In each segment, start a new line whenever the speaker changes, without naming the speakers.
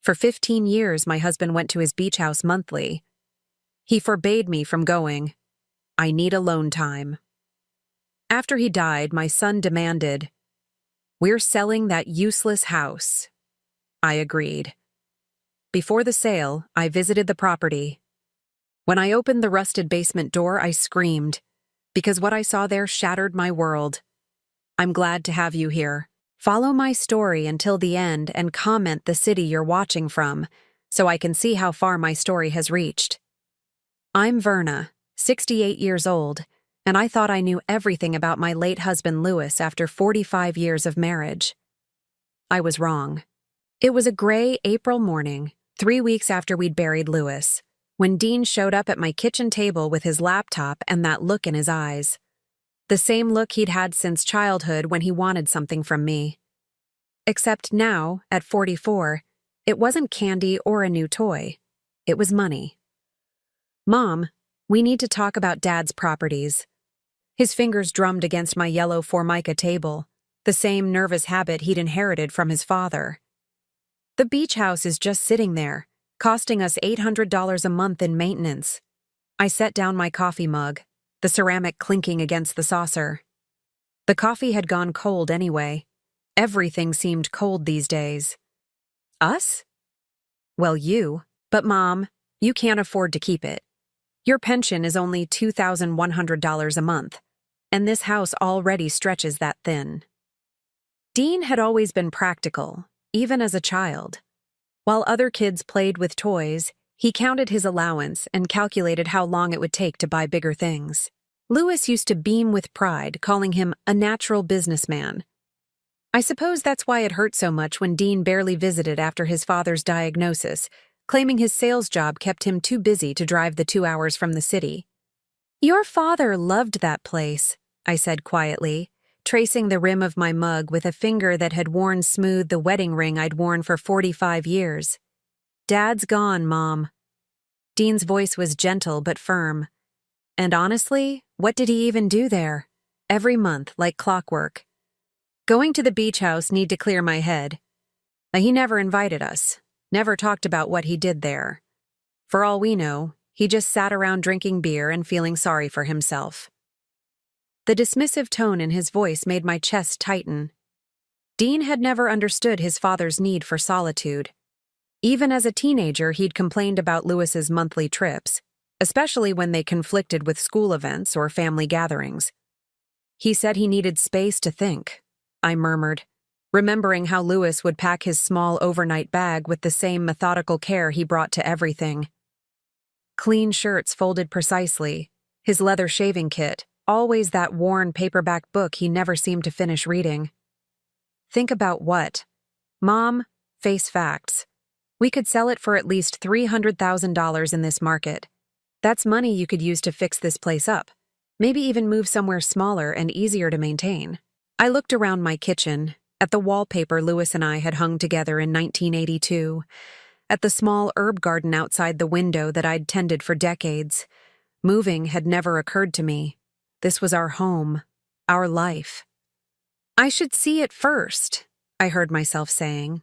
For 15 years, my husband went to his beach house monthly. He forbade me from going. I need alone time. After he died, my son demanded, "We're selling that useless house." I agreed. Before the sale, I visited the property. When I opened the rusted basement door, I screamed, because what I saw there shattered my world. I'm glad to have you here. Follow my story until the end and comment the city you're watching from, so I can see how far my story has reached. I'm Verna, 68 years old, and I thought I knew everything about my late husband Louis after 45 years of marriage. I was wrong. It was a gray April morning, 3 weeks after we'd buried Louis, when Dean showed up at my kitchen table with his laptop and that look in his eyes. The same look he'd had since childhood when he wanted something from me. Except now, at 44, it wasn't candy or a new toy. It was money. "Mom, we need to talk about Dad's properties." His fingers drummed against my yellow Formica table, the same nervous habit he'd inherited from his father. "The beach house is just sitting there, costing us $800 a month in maintenance." I set down my coffee mug, the ceramic clinking against the saucer. The coffee had gone cold anyway. Everything seemed cold these days. "Us?" "Well, you. But Mom, you can't afford to keep it. Your pension is only $2,100 a month, and this house already stretches that thin." Dean had always been practical, even as a child. While other kids played with toys, he counted his allowance and calculated how long it would take to buy bigger things. Louis used to beam with pride, calling him a natural businessman. I suppose that's why it hurt so much when Dean barely visited after his father's diagnosis, claiming his sales job kept him too busy to drive the 2 hours from the city. "Your father loved that place," I said quietly, tracing the rim of my mug with a finger that had worn smooth the wedding ring I'd worn for 45 years. "Dad's gone, Mom." Dean's voice was gentle but firm. And honestly, what did he even do there? Every month, like clockwork. Going to the beach house need to clear my head. He never invited us, never talked about what he did there. For all we know, he just sat around drinking beer and feeling sorry for himself. The dismissive tone in his voice made my chest tighten. Dean had never understood his father's need for solitude. Even as a teenager, he'd complained about Louis's monthly trips, especially when they conflicted with school events or family gatherings. He said he needed space to think, I murmured, remembering how Louis would pack his small overnight bag with the same methodical care he brought to everything. Clean shirts folded precisely, his leather shaving kit, always that worn paperback book he never seemed to finish reading. Think about what? Mom, face facts. We could sell it for at least $300,000 in this market. That's money you could use to fix this place up, maybe even move somewhere smaller and easier to maintain. I looked around my kitchen, at the wallpaper Louis and I had hung together in 1982, at the small herb garden outside the window that I'd tended for decades. Moving had never occurred to me. This was our home, our life. I should see it first, I heard myself saying.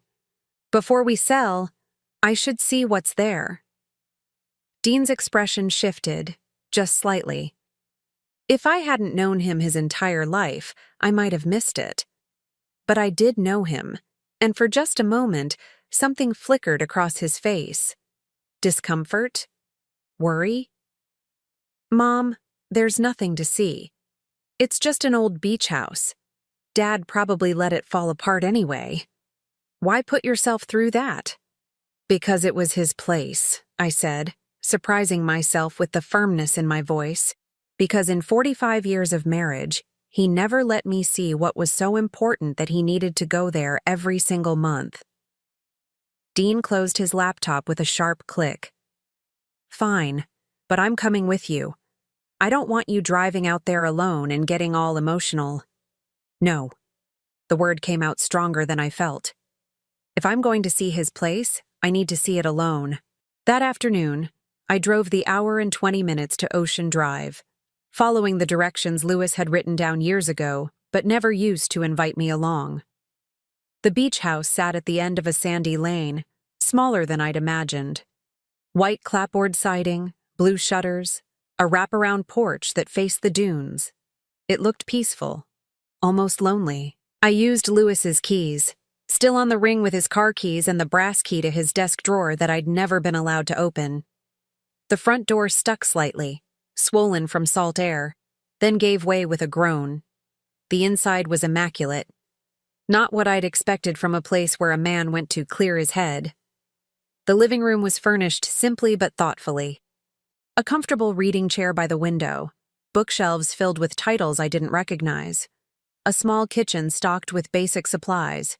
Before we sell, I should see what's there. Dean's expression shifted, just slightly. If I hadn't known him his entire life, I might have missed it. But I did know him, and for just a moment, something flickered across his face. Discomfort? Worry? Mom, there's nothing to see. It's just an old beach house. Dad probably let it fall apart anyway. Why put yourself through that? Because it was his place, I said, surprising myself with the firmness in my voice. Because in 45 years of marriage, he never let me see what was so important that he needed to go there every single month. Dean closed his laptop with a sharp click. Fine, but I'm coming with you. I don't want you driving out there alone and getting all emotional. No. The word came out stronger than I felt. If I'm going to see his place, I need to see it alone. That afternoon, I drove the hour and 20 minutes to Ocean Drive, following the directions Louis had written down years ago, but never used to invite me along. The beach house sat at the end of a sandy lane, smaller than I'd imagined. White clapboard siding, blue shutters, a wraparound porch that faced the dunes. It looked peaceful, almost lonely. I used Lewis's keys, still on the ring with his car keys and the brass key to his desk drawer that I'd never been allowed to open. The front door stuck slightly, swollen from salt air, then gave way with a groan. The inside was immaculate. Not what I'd expected from a place where a man went to clear his head. The living room was furnished simply but thoughtfully. A comfortable reading chair by the window, bookshelves filled with titles I didn't recognize, a small kitchen stocked with basic supplies,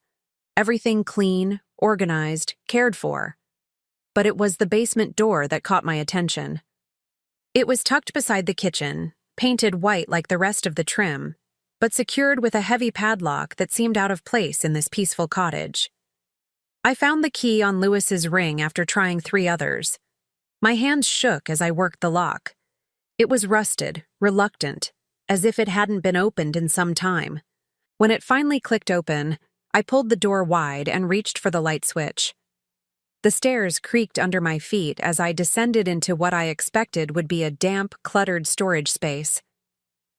everything clean, organized, cared for. But it was the basement door that caught my attention. It was tucked beside the kitchen, painted white like the rest of the trim, but secured with a heavy padlock that seemed out of place in this peaceful cottage. I found the key on Lewis's ring after trying 3 others. My hands shook as I worked the lock. It was rusted, reluctant, as if it hadn't been opened in some time. When it finally clicked open, I pulled the door wide and reached for the light switch. The stairs creaked under my feet as I descended into what I expected would be a damp, cluttered storage space.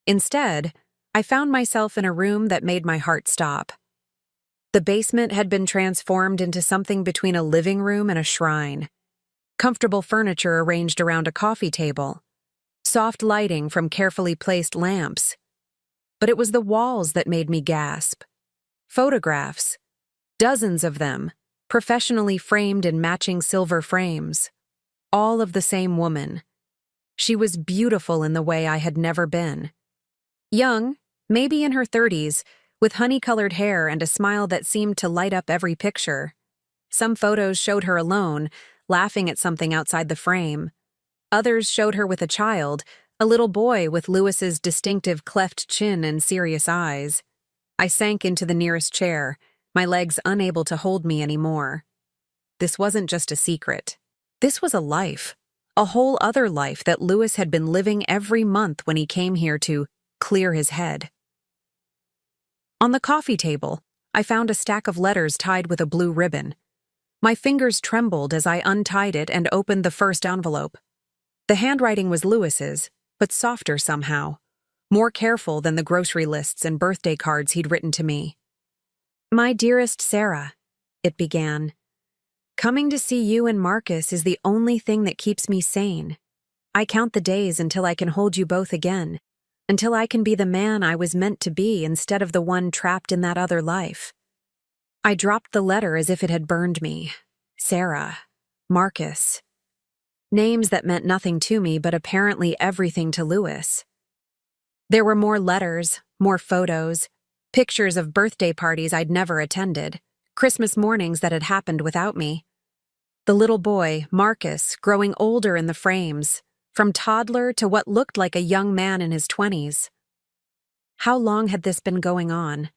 Instead, I found myself in a room that made my heart stop. The basement had been transformed into something between a living room and a shrine. Comfortable furniture arranged around a coffee table. Soft lighting from carefully placed lamps. But it was the walls that made me gasp. Photographs. Dozens of them, professionally framed in matching silver frames. All of the same woman. She was beautiful in the way I had never been. Young, maybe in her 30s, with honey-colored hair and a smile that seemed to light up every picture. Some photos showed her alone, laughing at something outside the frame. Others showed her with a child, a little boy with Lewis's distinctive cleft chin and serious eyes. I sank into the nearest chair, my legs unable to hold me anymore. This wasn't just a secret. This was a life, a whole other life that Lewis had been living every month when he came here to clear his head. On the coffee table, I found a stack of letters tied with a blue ribbon. My fingers trembled as I untied it and opened the first envelope. The handwriting was Lewis's, but softer somehow, more careful than the grocery lists and birthday cards he'd written to me. "My dearest Sarah," it began. "Coming to see you and Marcus is the only thing that keeps me sane. I count the days until I can hold you both again, until I can be the man I was meant to be instead of the one trapped in that other life." I dropped the letter as if it had burned me. Sarah. Marcus. Names that meant nothing to me, but apparently everything to Lewis. There were more letters, more photos, pictures of birthday parties I'd never attended, Christmas mornings that had happened without me. The little boy, Marcus, growing older in the frames, from toddler to what looked like a young man in his 20s. How long had this been going on?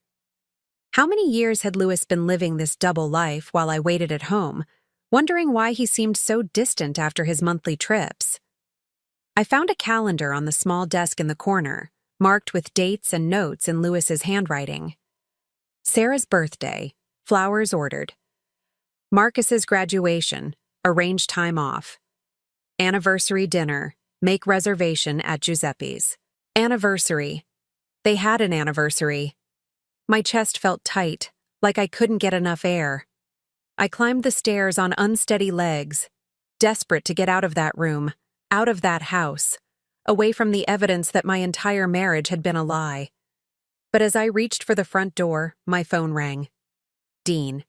How many years had Lewis been living this double life while I waited at home, wondering why he seemed so distant after his monthly trips? I found a calendar on the small desk in the corner, marked with dates and notes in Lewis's handwriting. Sarah's birthday, flowers ordered. Marcus's graduation, arrange time off. Anniversary dinner, make reservation at Giuseppe's. Anniversary. They had an anniversary. My chest felt tight, like I couldn't get enough air. I climbed the stairs on unsteady legs, desperate to get out of that room, out of that house, away from the evidence that my entire marriage had been a lie. But as I reached for the front door, my phone rang. Dean.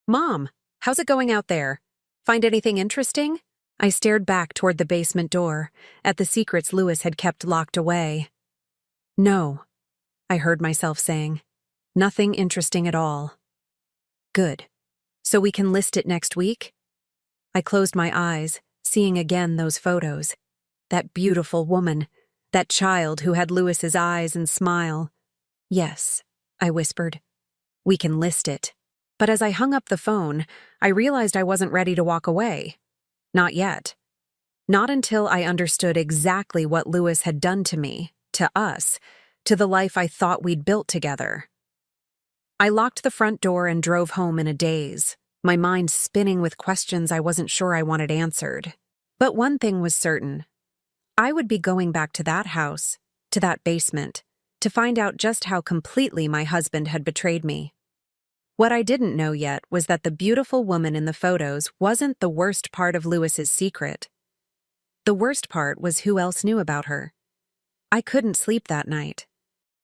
"Mom, how's it going out there? Find anything interesting?" I stared back toward the basement door, at the secrets Lewis had kept locked away. "No," I heard myself saying. "Nothing interesting at all." "Good. So we can list it next week?" I closed my eyes, seeing again those photos. That beautiful woman, that child who had Lewis's eyes and smile. "Yes," I whispered. "We can list it." But as I hung up the phone, I realized I wasn't ready to walk away. Not yet. Not until I understood exactly what Lewis had done to me, to us, to the life I thought we'd built together. I locked the front door and drove home in a daze, my mind spinning with questions I wasn't sure I wanted answered. But one thing was certain. I would be going back to that house, to that basement, to find out just how completely my husband had betrayed me. What I didn't know yet was that the beautiful woman in the photos wasn't the worst part of Lewis's secret. The worst part was who else knew about her. I couldn't sleep that night.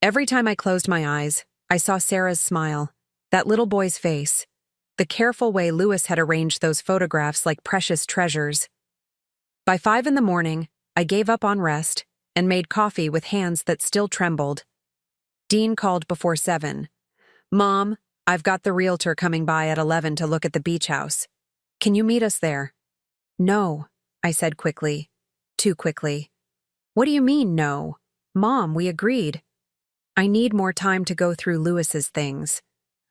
Every time I closed my eyes, I saw Sarah's smile, that little boy's face, the careful way Lewis had arranged those photographs like precious treasures. By 5 a.m, I gave up on rest and made coffee with hands that still trembled. Dean called before 7. "Mom, I've got the realtor coming by at 11 to look at the beach house. Can you meet us there?" "No," I said quickly. Too quickly. "What do you mean, no? Mom, we agreed." "I need more time to go through Lewis's things.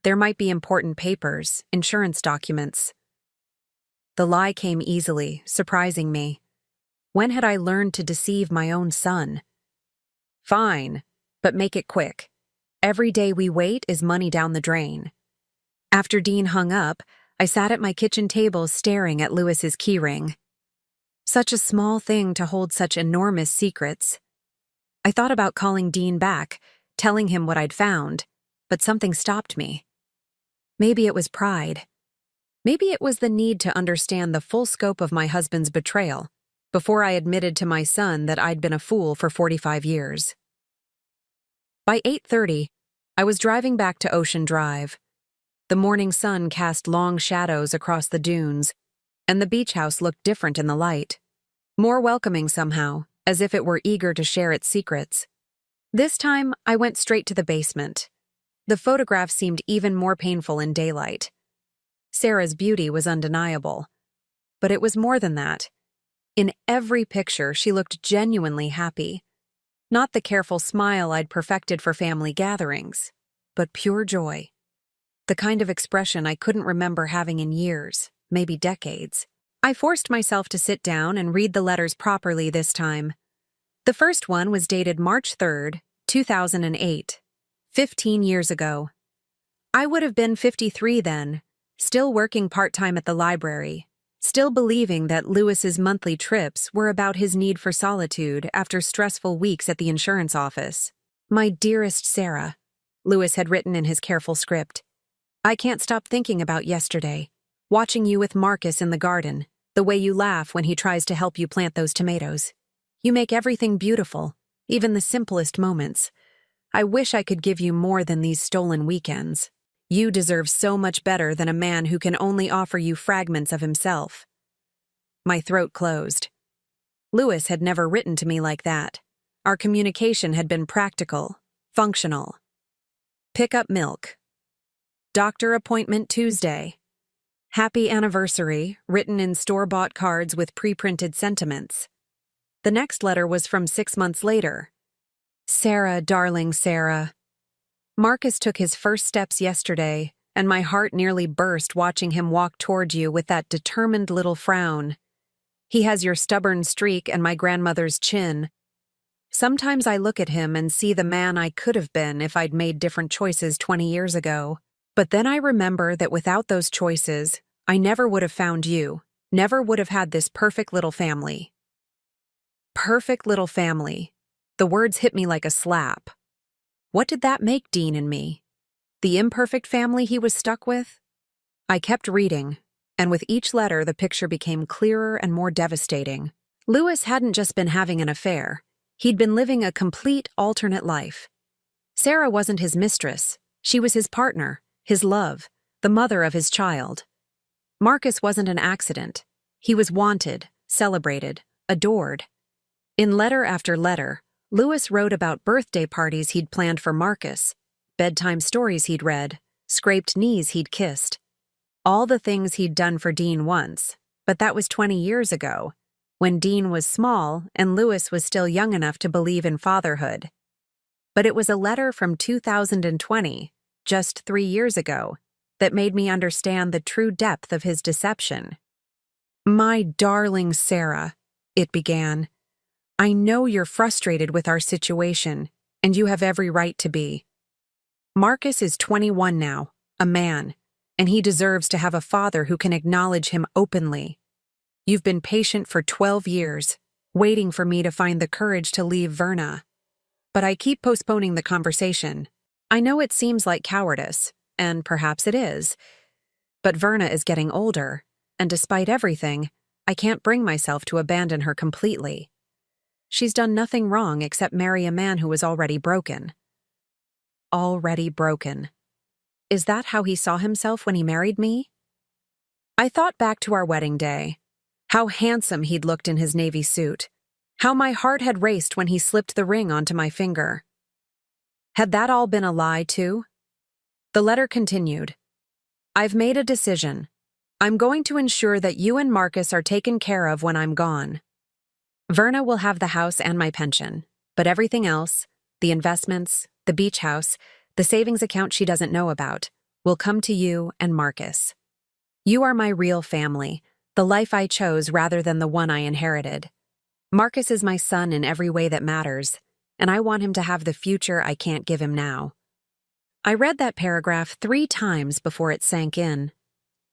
There might be important papers, insurance documents." The lie came easily, surprising me. When had I learned to deceive my own son? "Fine, but make it quick. Every day we wait is money down the drain." After Dean hung up, I sat at my kitchen table staring at Lewis's keyring. Such a small thing to hold such enormous secrets. I thought about calling Dean back, telling him what I'd found, but something stopped me. Maybe it was pride. Maybe it was the need to understand the full scope of my husband's betrayal before I admitted to my son that I'd been a fool for 45 years. By 8:30, I was driving back to Ocean Drive. The morning sun cast long shadows across the dunes, and the beach house looked different in the light. More welcoming somehow, as if it were eager to share its secrets. This time, I went straight to the basement. The photograph seemed even more painful in daylight. Sarah's beauty was undeniable. But it was more than that. In every picture, she looked genuinely happy. Not the careful smile I'd perfected for family gatherings, but pure joy. The kind of expression I couldn't remember having in years, maybe decades. I forced myself to sit down and read the letters properly this time. The first one was dated March 3rd, 2008, 15 years ago. I would have been 53 then, still working part-time at the library, still believing that Lewis's monthly trips were about his need for solitude after stressful weeks at the insurance office. "My dearest Sarah," Lewis had written in his careful script, "I can't stop thinking about yesterday, watching you with Marcus in the garden, the way you laugh when he tries to help you plant those tomatoes. You make everything beautiful, even the simplest moments. I wish I could give you more than these stolen weekends. You deserve so much better than a man who can only offer you fragments of himself." My throat closed. Lewis had never written to me like that. Our communication had been practical, functional. "Pick up milk. Doctor appointment Tuesday. Happy anniversary," written in store-bought cards with pre-printed sentiments. The next letter was from 6 months later. "Sarah, darling Sarah. Marcus took his first steps yesterday, and my heart nearly burst watching him walk toward you with that determined little frown. He has your stubborn streak and my grandmother's chin. Sometimes I look at him and see the man I could have been if I'd made different choices 20 years ago. But then I remember that without those choices, I never would have found you, never would have had this perfect little family." Perfect little family. The words hit me like a slap. What did that make Dean and me? The imperfect family he was stuck with? I kept reading, and with each letter the picture became clearer and more devastating. Lewis hadn't just been having an affair. He'd been living a complete alternate life. Sarah wasn't his mistress. She was his partner, his love, the mother of his child. Marcus wasn't an accident. He was wanted, celebrated, adored. In letter after letter, Lewis wrote about birthday parties he'd planned for Marcus, bedtime stories he'd read, scraped knees he'd kissed. All the things he'd done for Dean once, but that was 20 years ago, when Dean was small and Lewis was still young enough to believe in fatherhood. But it was a letter from 2020, just 3 years ago, that made me understand the true depth of his deception. "My darling Sarah," it began, "I know you're frustrated with our situation, and you have every right to be. Marcus is 21 now, a man. and he deserves to have a father who can acknowledge him openly. You've been patient for 12 years, waiting for me to find the courage to leave Verna. But I keep postponing the conversation. I know it seems like cowardice, and perhaps it is. But Verna is getting older, and despite everything, I can't bring myself to abandon her completely. She's done nothing wrong except marry a man who was already broken. Already broken. Is that how he saw himself when he married me? I thought back to our wedding day. How handsome he'd looked in his navy suit. How my heart had raced when he slipped the ring onto my finger. Had that all been a lie, too? The letter continued. I've made a decision. I'm going to ensure that you and Marcus are taken care of when I'm gone. Verna will have the house and my pension, but everything else, the investments, the beach house, the savings account she doesn't know about, will come to you and Marcus. You are my real family, the life I chose rather than the one I inherited. Marcus is my son in every way that matters, and I want him to have the future I can't give him now. I read that paragraph 3 times before it sank in.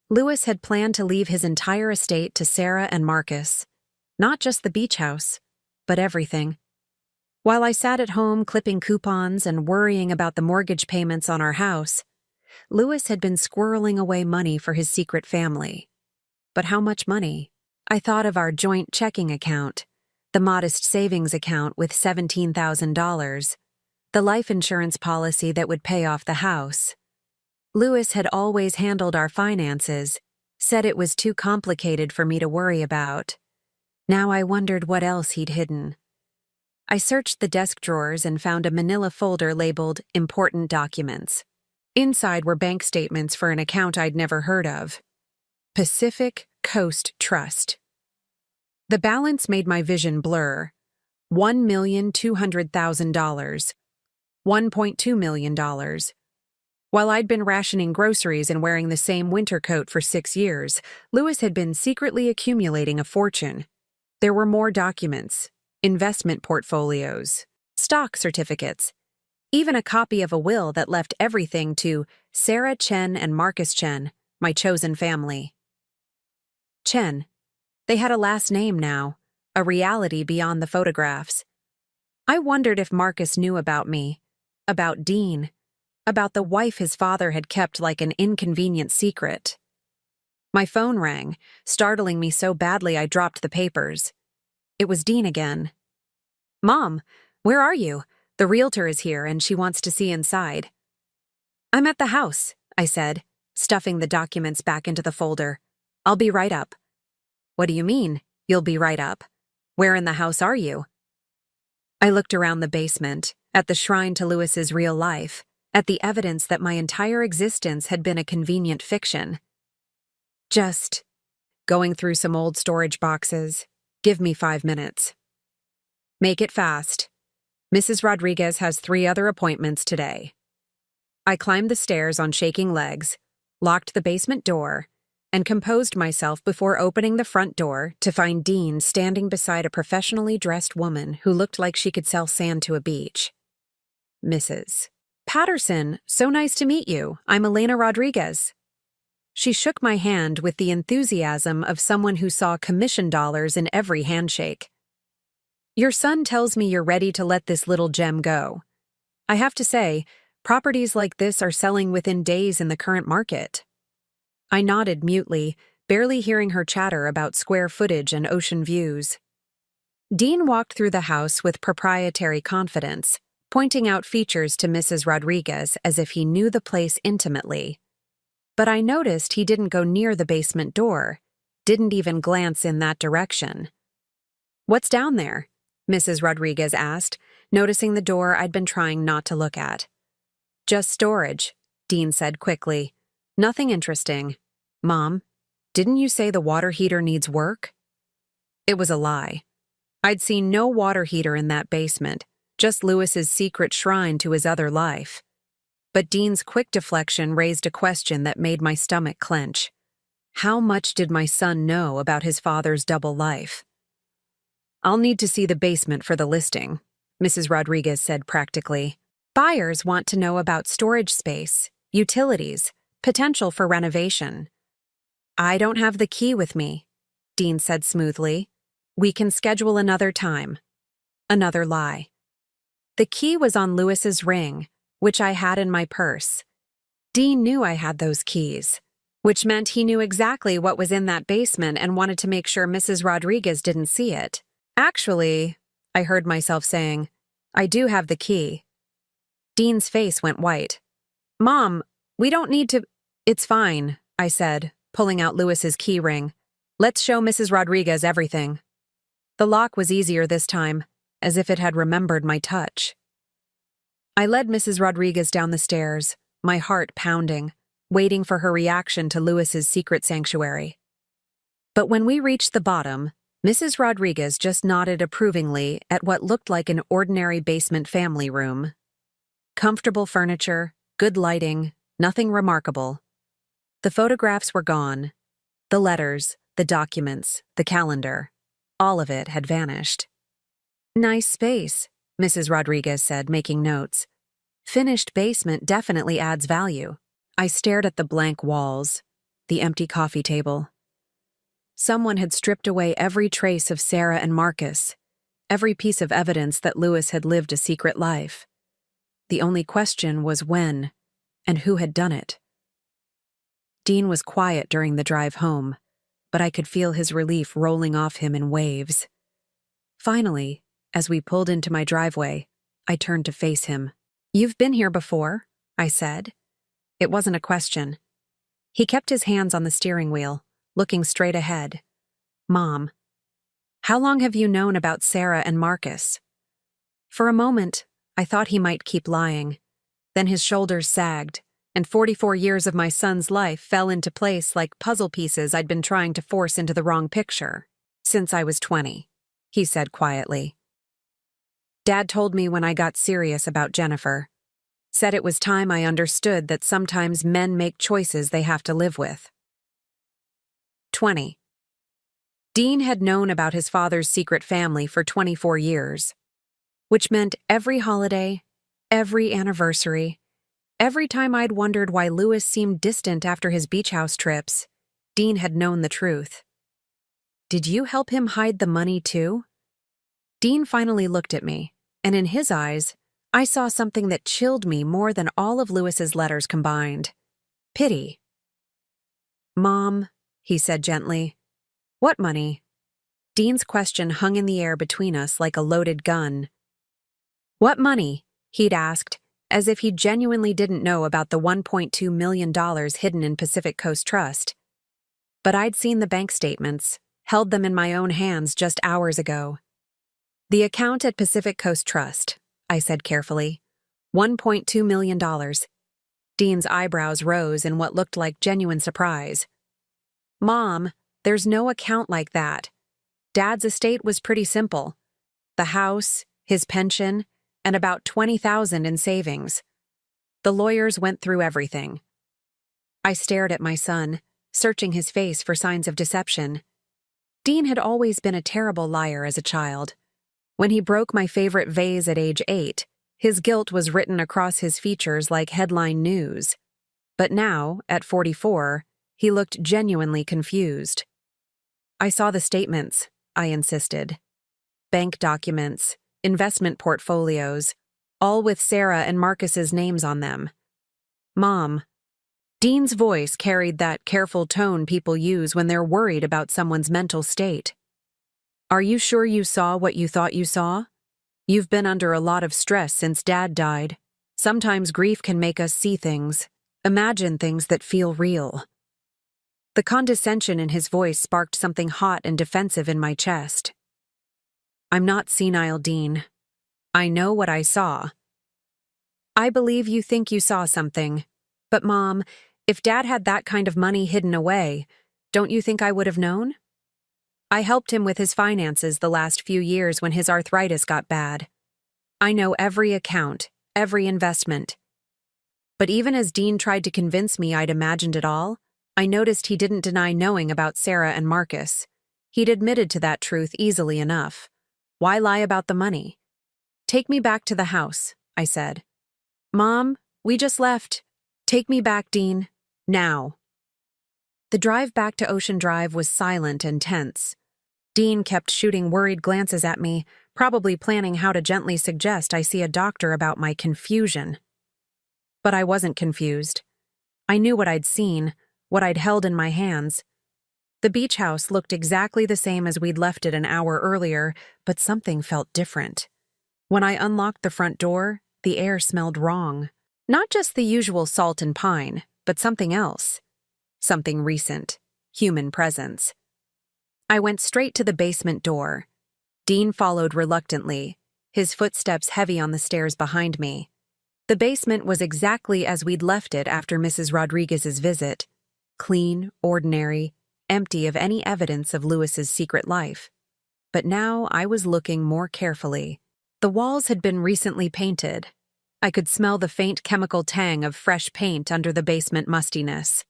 Lewis had planned to leave his entire estate to Sarah and Marcus. Not just the beach house, but everything. While I sat at home clipping coupons and worrying about the mortgage payments on our house, Lewis had been squirreling away money for his secret family. But how much money? I thought of our joint checking account, the modest savings account with $17,000, the life insurance policy that would pay off the house. Lewis had always handled our finances, said it was too complicated for me to worry about. Now I wondered what else he'd hidden. I searched the desk drawers and found a manila folder labeled Important Documents. Inside were bank statements for an account I'd never heard of. Pacific Coast Trust. The balance made my vision blur. $1,200,000. $1.2 million. While I'd been rationing groceries and wearing the same winter coat for 6 years, Lewis had been secretly accumulating a fortune. There were more documents, investment portfolios, stock certificates, even a copy of a will that left everything to Sarah Chen and Marcus Chen, my chosen family. Chen. They had a last name now, a reality beyond the photographs. I wondered if Marcus knew about me, about Dean, about the wife his father had kept like an inconvenient secret. My phone rang, startling me so badly I dropped the papers. It was Dean again. Mom, where are you? The realtor is here and she wants to see inside. I'm at the house, I said, stuffing the documents back into the folder. I'll be right up. What do you mean, you'll be right up? Where in the house are you? I looked around the basement, at the shrine to Lewis's real life, at the evidence that my entire existence had been a convenient fiction. Just going through some old storage boxes. Give me 5 minutes. Make it fast. Mrs. Rodriguez has 3 other appointments today. I climbed the stairs on shaking legs, locked the basement door, and composed myself before opening the front door to find Dean standing beside a professionally dressed woman who looked like she could sell sand to a beach. Mrs. Patterson, so nice to meet you. I'm Elena Rodriguez. She shook my hand with the enthusiasm of someone who saw commission dollars in every handshake. Your son tells me you're ready to let this little gem go. I have to say, properties like this are selling within days in the current market. I nodded mutely, barely hearing her chatter about square footage and ocean views. Dean walked through the house with proprietary confidence, pointing out features to Mrs. Rodriguez as if he knew the place intimately. But I noticed he didn't go near the basement door, didn't even glance in that direction. What's down there? Mrs. Rodriguez asked, noticing the door I'd been trying not to look at. Just storage, Dean said quickly. Nothing interesting. Mom, didn't you say the water heater needs work? It was a lie. I'd seen no water heater in that basement, just Lewis's secret shrine to his other life. But Dean's quick deflection raised a question that made my stomach clench. How much did my son know about his father's double life? I'll need to see the basement for the listing, Mrs. Rodriguez said practically. Buyers want to know about storage space, utilities, potential for renovation. I don't have the key with me, Dean said smoothly. We can schedule another time. Another lie. The key was on Lewis's ring, which I had in my purse. Dean knew I had those keys, which meant he knew exactly what was in that basement and wanted to make sure Mrs. Rodriguez didn't see it. Actually, I heard myself saying, I do have the key. Dean's face went white. Mom, we don't need to— It's fine, I said, pulling out Lewis's key ring. Let's show Mrs. Rodriguez everything. The lock was easier this time, as if it had remembered my touch. I led Mrs. Rodriguez down the stairs, my heart pounding, waiting for her reaction to Lewis's secret sanctuary. But when we reached the bottom, Mrs. Rodriguez just nodded approvingly at what looked like an ordinary basement family room. Comfortable furniture, good lighting, nothing remarkable. The photographs were gone. The letters, the documents, the calendar, all of it had vanished. Nice space, Mrs. Rodriguez said, making notes. Finished basement definitely adds value. I stared at the blank walls, the empty coffee table. Someone had stripped away every trace of Sarah and Marcus, every piece of evidence that Lewis had lived a secret life. The only question was when and who had done it. Dean was quiet during the drive home, but I could feel his relief rolling off him in waves. Finally, as we pulled into my driveway, I turned to face him. You've been here before, I said. It wasn't a question. He kept his hands on the steering wheel, looking straight ahead. Mom, how long have you known about Sarah and Marcus? For a moment, I thought he might keep lying. Then his shoulders sagged, and 44 years of my son's life fell into place like puzzle pieces I'd been trying to force into the wrong picture. Since I was 20, he said quietly. Dad told me when I got serious about Jennifer. Said it was time I understood that sometimes men make choices they have to live with. 20. Dean had known about his father's secret family for 24 years, which meant every holiday, every anniversary, every time I'd wondered why Lewis seemed distant after his beach house trips, Dean had known the truth. Did you help him hide the money too? Dean finally looked at me, and in his eyes, I saw something that chilled me more than all of Lewis's letters combined. Pity. Mom, he said gently. What money? Dean's question hung in the air between us like a loaded gun. What money? He'd asked, as if he genuinely didn't know about the $1.2 million hidden in Pacific Coast Trust. But I'd seen the bank statements, held them in my own hands just hours ago. The account at Pacific Coast Trust, I said carefully. $1.2 million. Dean's eyebrows rose in what looked like genuine surprise. Mom, there's no account like that. Dad's estate was pretty simple. The house, his pension, and about $20,000 in savings. The lawyers went through everything. I stared at my son, searching his face for signs of deception. Dean had always been a terrible liar as a child. When he broke my favorite vase at age 8, his guilt was written across his features like headline news. But now, at 44, he looked genuinely confused. I saw the statements, I insisted. Bank documents, investment portfolios, all with Sarah and Marcus's names on them. Mom. Dean's voice carried that careful tone people use when they're worried about someone's mental state. Are you sure you saw what you thought you saw? You've been under a lot of stress since Dad died. Sometimes grief can make us see things, imagine things that feel real. The condescension in his voice sparked something hot and defensive in my chest. I'm not senile, Dean. I know what I saw. I believe you think you saw something. But Mom, if Dad had that kind of money hidden away, don't you think I would have known? I helped him with his finances the last few years when his arthritis got bad. I know every account, every investment. But even as Dean tried to convince me I'd imagined it all, I noticed he didn't deny knowing about Sarah and Marcus. He'd admitted to that truth easily enough. Why lie about the money? Take me back to the house, I said. Mom, we just left. Take me back, Dean. Now. The drive back to Ocean Drive was silent and tense. Dean kept shooting worried glances at me, probably planning how to gently suggest I see a doctor about my confusion. But I wasn't confused. I knew what I'd seen, what I'd held in my hands. The beach house looked exactly the same as we'd left it an hour earlier, but something felt different. When I unlocked the front door, the air smelled wrong. Not just the usual salt and pine, but something else. Something recent. Human presence. I went straight to the basement door. Dean followed reluctantly, his footsteps heavy on the stairs behind me. The basement was exactly as we'd left it after Mrs. Rodriguez's visit. Clean, ordinary, empty of any evidence of Lewis's secret life. But now I was looking more carefully. The walls had been recently painted. I could smell the faint chemical tang of fresh paint under the basement mustiness.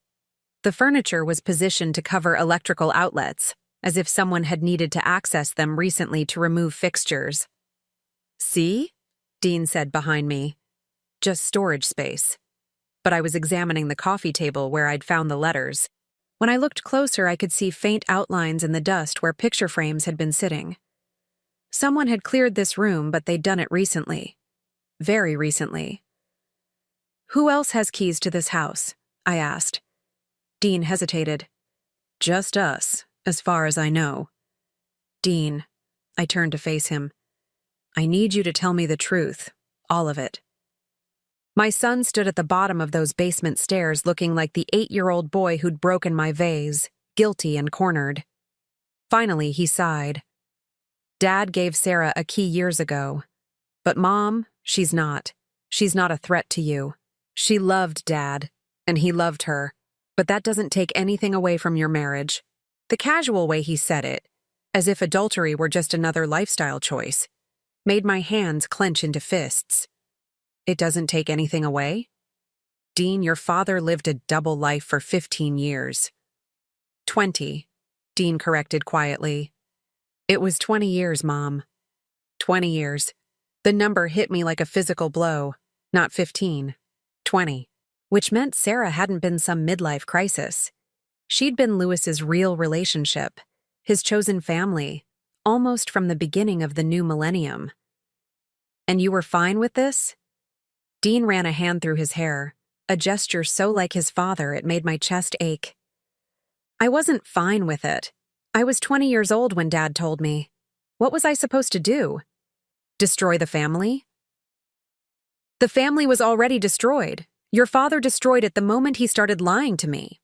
The furniture was positioned to cover electrical outlets, as if someone had needed to access them recently to remove fixtures. "See?" Dean said behind me. "Just storage space." But I was examining the coffee table where I'd found the letters. When I looked closer, I could see faint outlines in the dust where picture frames had been sitting. Someone had cleared this room, but they'd done it recently. Very recently. "Who else has keys to this house?" I asked. Dean hesitated. "Just us, as far as I know." "Dean," I turned to face him, "I need you to tell me the truth, all of it." My son stood at the bottom of those basement stairs looking like the 8-year-old boy who'd broken my vase, guilty and cornered. Finally, he sighed. "Dad gave Sarah a key years ago. But Mom, she's not. She's not a threat to you. She loved Dad, and he loved her. But that doesn't take anything away from your marriage." The casual way he said it, as if adultery were just another lifestyle choice, made my hands clench into fists. "It doesn't take anything away?" "Dean, your father lived a double life for 15 years. 20, Dean corrected quietly. "It was 20 years, Mom. 20 years. The number hit me like a physical blow. Not 15. 20. Which meant Sarah hadn't been some midlife crisis. She'd been Lewis's real relationship, his chosen family, almost from the beginning of the new millennium. "And you were fine with this?" Dean ran a hand through his hair, a gesture so like his father it made my chest ache. "I wasn't fine with it. I was 20 years old when Dad told me. What was I supposed to do? Destroy the family?" "The family was already destroyed. Your father destroyed it the moment he started lying to me."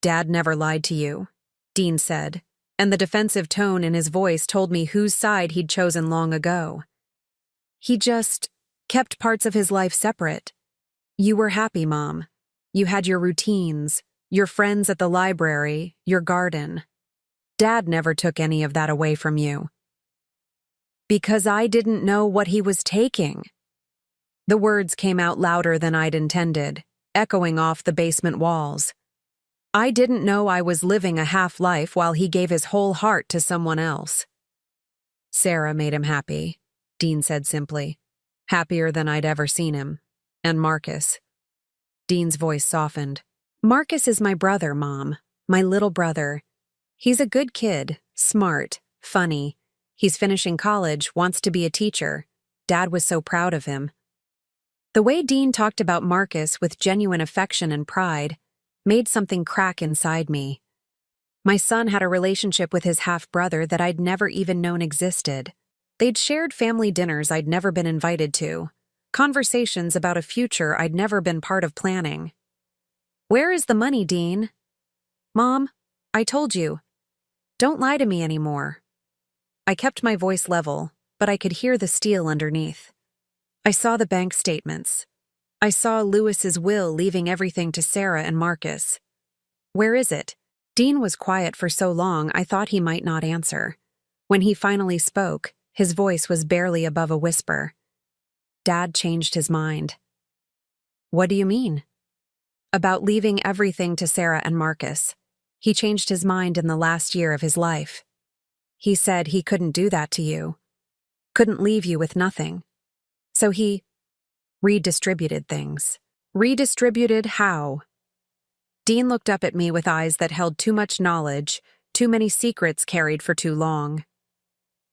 "Dad never lied to you," Dean said, and the defensive tone in his voice told me whose side he'd chosen long ago. "He just kept parts of his life separate. You were happy, Mom. You had your routines, your friends at the library, your garden. Dad never took any of that away from you." "Because I didn't know what he was taking." The words came out louder than I'd intended, echoing off the basement walls. I didn't know I was living a half-life while he gave his whole heart to someone else. "Sarah made him happy," Dean said simply. "Happier than I'd ever seen him. And Marcus." Dean's voice softened. "Marcus is my brother, Mom. My little brother. He's a good kid, smart, funny. He's finishing college, wants to be a teacher. Dad was so proud of him." The way Dean talked about Marcus with genuine affection and pride made something crack inside me. My son had a relationship with his half-brother that I'd never even known existed. They'd shared family dinners I'd never been invited to, conversations about a future I'd never been part of planning. "Where is the money, Dean?" "Mom, I told you. Don't lie to me anymore." I kept my voice level, but I could hear the steel underneath. I saw the bank statements. I saw Lewis's will leaving everything to Sarah and Marcus. "Where is it?" Dean was quiet for so long I thought he might not answer. When he finally spoke, his voice was barely above a whisper. "Dad changed his mind." "What do you mean?" "About leaving everything to Sarah and Marcus. He changed his mind in the last year of his life. He said he couldn't do that to you. Couldn't leave you with nothing. So he redistributed things." "Redistributed how?" Dean looked up at me with eyes that held too much knowledge, too many secrets carried for too long.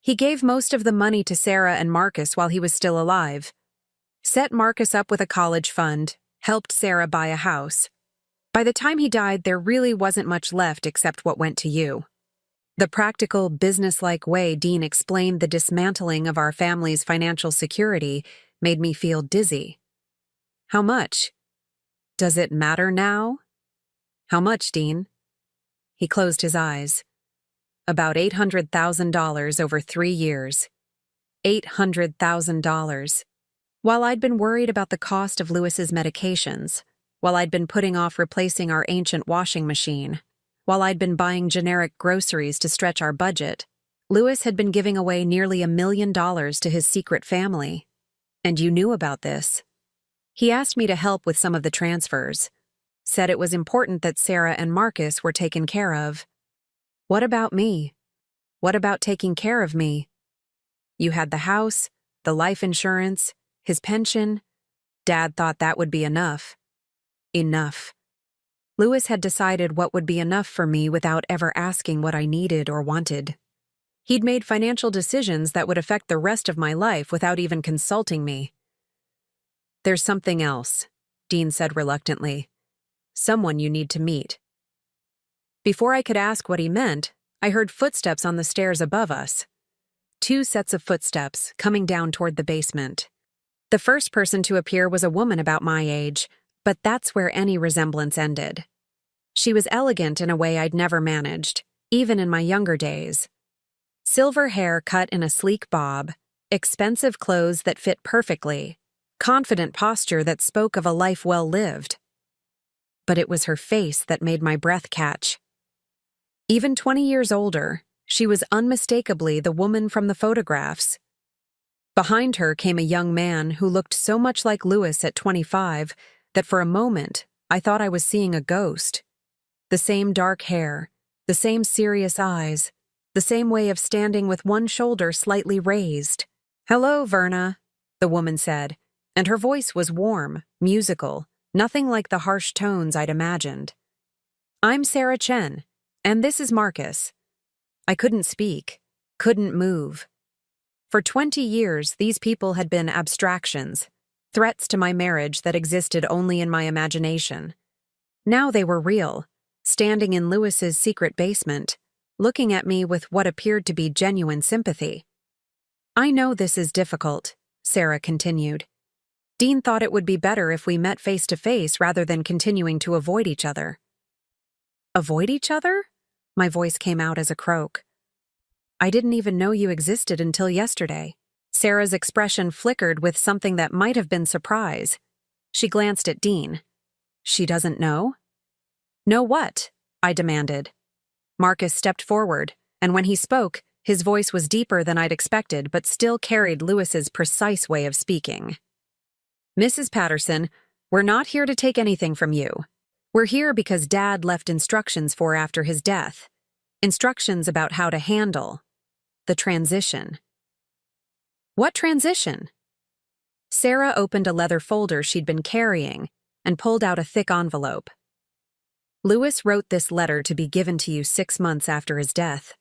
He gave most of the money to Sarah and Marcus while he was still alive. Set Marcus up with a college fund, helped Sarah buy a house. By the time he died, there really wasn't much left except what went to you. The practical, businesslike way Dean explained the dismantling of our family's financial security made me feel dizzy. How much? Does it matter now? How much, Dean? He closed his eyes. About $800,000 over 3 years. $800,000. While I'd been worried about the cost of Lewis's medications, while I'd been putting off replacing our ancient washing machine, while I'd been buying generic groceries to stretch our budget, Lewis had been giving away nearly $1 million to his secret family. And you knew about this. He asked me to help with some of the transfers. Said it was important that Sarah and Marcus were taken care of. What about me? What about taking care of me? You had the house, the life insurance, his pension. Dad thought that would be enough. Enough. Lewis had decided what would be enough for me without ever asking what I needed or wanted. He'd made financial decisions that would affect the rest of my life without even consulting me. There's something else, Dean said reluctantly. Someone you need to meet. Before I could ask what he meant, I heard footsteps on the stairs above us. 2 sets of footsteps coming down toward the basement. The first person to appear was a woman about my age, but that's where any resemblance ended. She was elegant in a way I'd never managed, even in my younger days. Silver hair cut in a sleek bob, expensive clothes that fit perfectly, confident posture that spoke of a life well lived. But it was her face that made my breath catch. Even 20 years older, she was unmistakably the woman from the photographs. Behind her came a young man who looked so much like Lewis at 25 that for a moment I thought I was seeing a ghost. The same dark hair, the same serious eyes, the same way of standing with one shoulder slightly raised. "Hello, Verna," the woman said, and her voice was warm, musical, nothing like the harsh tones I'd imagined. "I'm Sarah Chen, and this is Marcus." I couldn't speak, couldn't move. For 20 years, these people had been abstractions, threats to my marriage that existed only in my imagination. Now they were real, standing in Lewis's secret basement, looking at me with what appeared to be genuine sympathy. "I know this is difficult," Sarah continued. "Dean thought it would be better if we met face to face rather than continuing to avoid each other." "Avoid each other?" My voice came out as a croak. "I didn't even know you existed until yesterday." Sarah's expression flickered with something that might have been surprise. She glanced at Dean. "She doesn't know?" "Know what?" I demanded. Marcus stepped forward, and when he spoke, his voice was deeper than I'd expected but still carried Lewis's precise way of speaking. "Mrs. Patterson, we're not here to take anything from you. We're here because Dad left instructions for after his death. Instructions about how to handle the transition." "What transition?" Sarah opened a leather folder she'd been carrying and pulled out a thick envelope. "Lewis wrote this letter to be given to you 6 months after his death.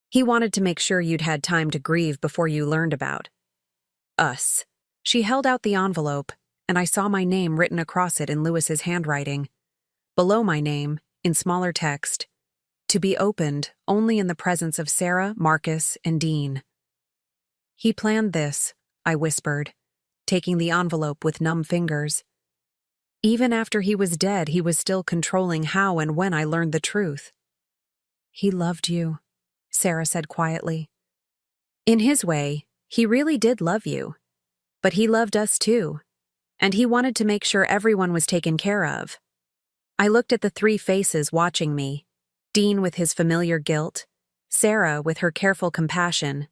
He wanted to make sure you'd had time to grieve before you learned about us." She held out the envelope, and I saw my name written across it in Lewis's handwriting. Below my name, in smaller text, "To be opened only in the presence of Sarah, Marcus, and Dean." "He planned this," I whispered, taking the envelope with numb fingers. "Even after he was dead, he was still controlling how and when I learned the truth." "He loved you," Sarah said quietly. "In his way, he really did love you. But he loved us too, and he wanted to make sure everyone was taken care of." I looked at the 3 faces watching me, Dean with his familiar guilt, Sarah with her careful compassion,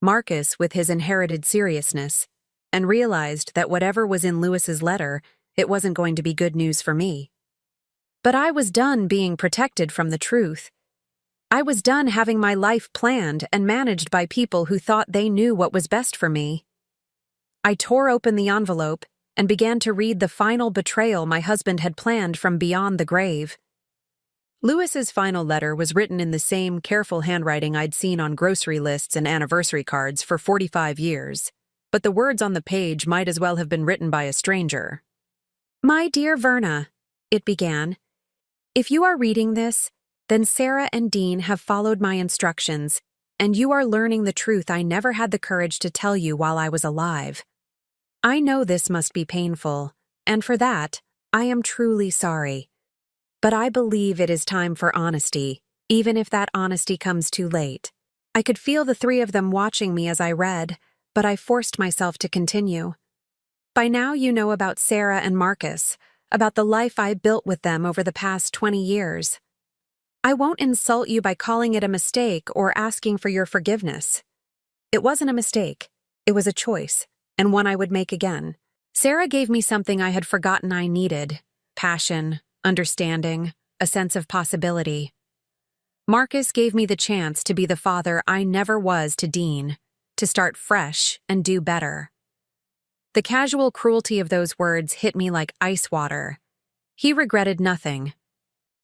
Marcus with his inherited seriousness, and realized that whatever was in Lewis's letter, it wasn't going to be good news for me. But I was done being protected from the truth. I was done having my life planned and managed by people who thought they knew what was best for me. I tore open the envelope and began to read the final betrayal my husband had planned from beyond the grave. Lewis's final letter was written in the same careful handwriting I'd seen on grocery lists and anniversary cards for 45 years, but the words on the page might as well have been written by a stranger. "My dear Verna," it began, "if you are reading this, then Sarah and Dean have followed my instructions, and you are learning the truth I never had the courage to tell you while I was alive. I know this must be painful, and for that, I am truly sorry. But I believe it is time for honesty, even if that honesty comes too late." I could feel the three of them watching me as I read, but I forced myself to continue. "By now you know about Sarah and Marcus, about the life I built with them over the past 20 years. I won't insult you by calling it a mistake or asking for your forgiveness. It wasn't a mistake. It was a choice, and one I would make again. Sarah gave me something I had forgotten I needed: passion, understanding, a sense of possibility. Marcus gave me the chance to be the father I never was to Dean, to start fresh and do better. The casual cruelty of those words hit me like ice water. He regretted nothing.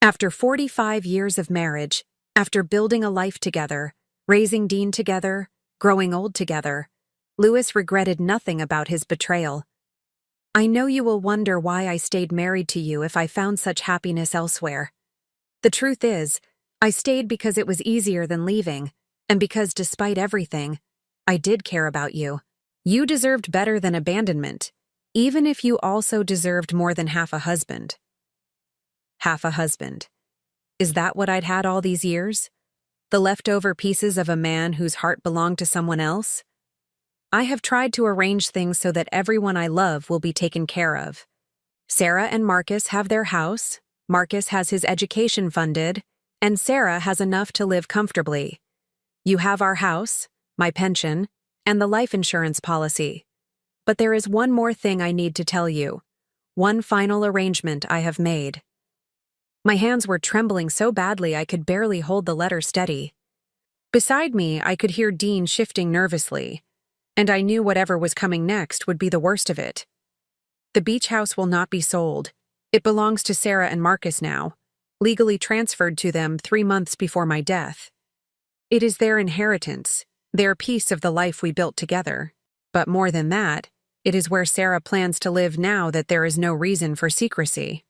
After 45 years of marriage, after building a life together, raising Dean together, growing old together, Lewis regretted nothing about his betrayal. I know you will wonder why I stayed married to you if I found such happiness elsewhere. The truth is, I stayed because it was easier than leaving, and because despite everything, I did care about you. You deserved better than abandonment, even if you also deserved more than half a husband. Half a husband. Is that what I'd had all these years? The leftover pieces of a man whose heart belonged to someone else? I have tried to arrange things so that everyone I love will be taken care of. Sarah and Marcus have their house, Marcus has his education funded, and Sarah has enough to live comfortably. You have our house, my pension, and the life insurance policy. But there is one more thing I need to tell you. One final arrangement I have made." My hands were trembling so badly I could barely hold the letter steady. Beside me, I could hear Dean shifting nervously, and I knew whatever was coming next would be the worst of it. "The beach house will not be sold. It belongs to Sarah and Marcus now, legally transferred to them 3 months before my death. It is their inheritance, their piece of the life we built together. But more than that, it is where Sarah plans to live now that there is no reason for secrecy."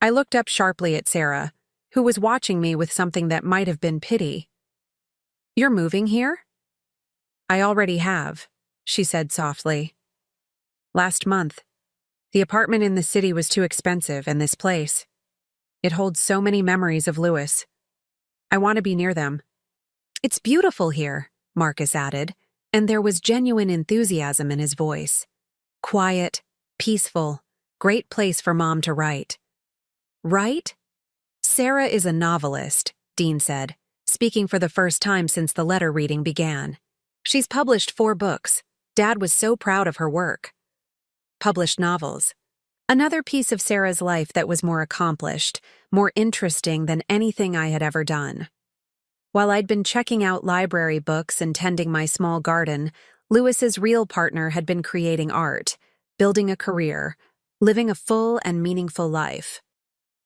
I looked up sharply at Sarah, who was watching me with something that might have been pity. "You're moving here?" "I already have," she said softly. "Last month. The apartment in the city was too expensive, and this place. It holds so many memories of Lewis. I want to be near them." "It's beautiful here," Marcus added, and there was genuine enthusiasm in his voice. "Quiet, peaceful, great place for Mom to write." "Write?" "Sarah is a novelist," Dean said, speaking for the first time since the letter reading began. "She's published 4 books. Dad was so proud of her work." Published novels. Another piece of Sarah's life that was more accomplished, more interesting than anything I had ever done. While I'd been checking out library books and tending my small garden, Lewis's real partner had been creating art, building a career, living a full and meaningful life.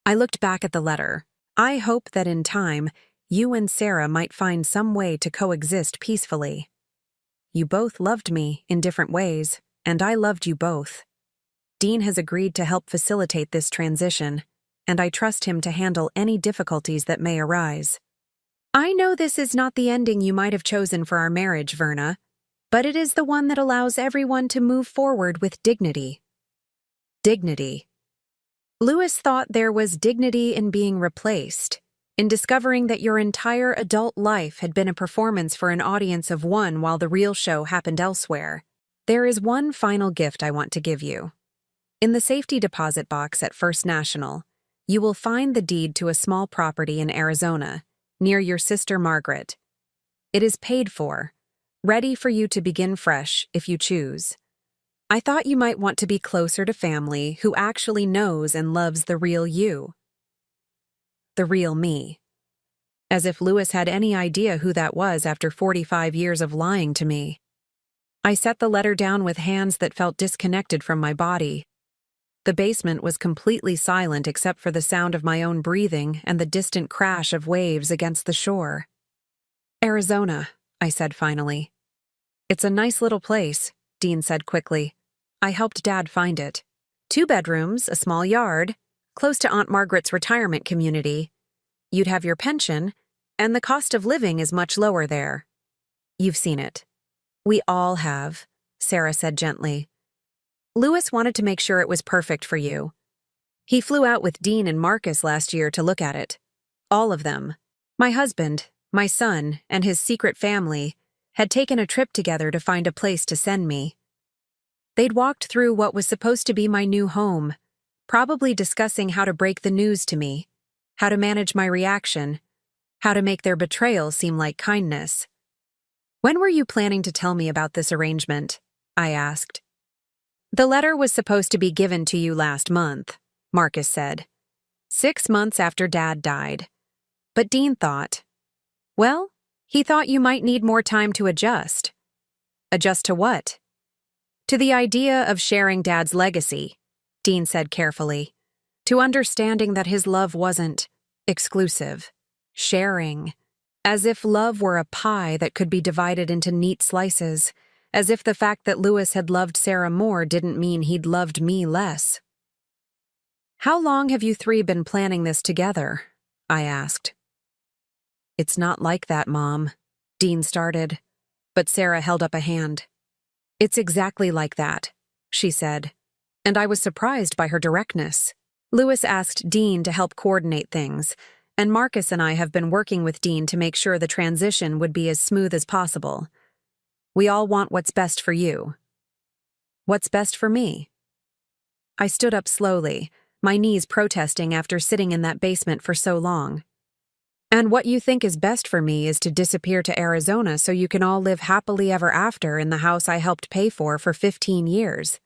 I looked back at the letter. I hope that in time, you and Sarah might find some way to coexist peacefully. You both loved me in different ways, and I loved you both. Dean has agreed to help facilitate this transition, and I trust him to handle any difficulties that may arise. I know this is not the ending you might have chosen for our marriage, Verna, but it is the one that allows everyone to move forward with dignity. Dignity. Lewis thought there was dignity in being replaced, in discovering that your entire adult life had been a performance for an audience of one while the real show happened elsewhere. There is one final gift I want to give you. In the safety deposit box at First National, you will find the deed to a small property in Arizona, near your sister Margaret. It is paid for, ready for you to begin fresh if you choose. I thought you might want to be closer to family who actually knows and loves the real you. The real me. As if Lewis had any idea who that was after 45 years of lying to me. I set the letter down with hands that felt disconnected from my body. The basement was completely silent except for the sound of my own breathing and the distant crash of waves against the shore. Arizona, I said finally. It's a nice little place, Dean said quickly. I helped Dad find it. 2 bedrooms, a small yard, close to Aunt Margaret's retirement community. You'd have your pension, and the cost of living is much lower there. You've seen it. We all have, Sarah said gently. Louis wanted to make sure it was perfect for you. He flew out with Dean and Marcus last year to look at it. All of them. My husband, my son, and his secret family had taken a trip together to find a place to send me. They'd walked through what was supposed to be my new home, probably discussing how to break the news to me, how to manage my reaction, how to make their betrayal seem like kindness. When were you planning to tell me about this arrangement? I asked. The letter was supposed to be given to you last month, Marcus said. 6 months after Dad died. But Dean thought, well, he thought you might need more time to adjust. Adjust to what? To the idea of sharing Dad's legacy, Dean said carefully. To understanding that his love wasn't exclusive, sharing. As if love were a pie that could be divided into neat slices. As if the fact that Louis had loved Sarah more didn't mean he'd loved me less. How long have you 3 been planning this together? I asked. It's not like that, Mom, Dean started, but Sarah held up a hand. It's exactly like that, she said, and I was surprised by her directness. Louis asked Dean to help coordinate things, and Marcus and I have been working with Dean to make sure the transition would be as smooth as possible. We all want what's best for you. What's best for me? I stood up slowly, my knees protesting after sitting in that basement for so long. And what you think is best for me is to disappear to Arizona so you can all live happily ever after in the house I helped pay for 15 years.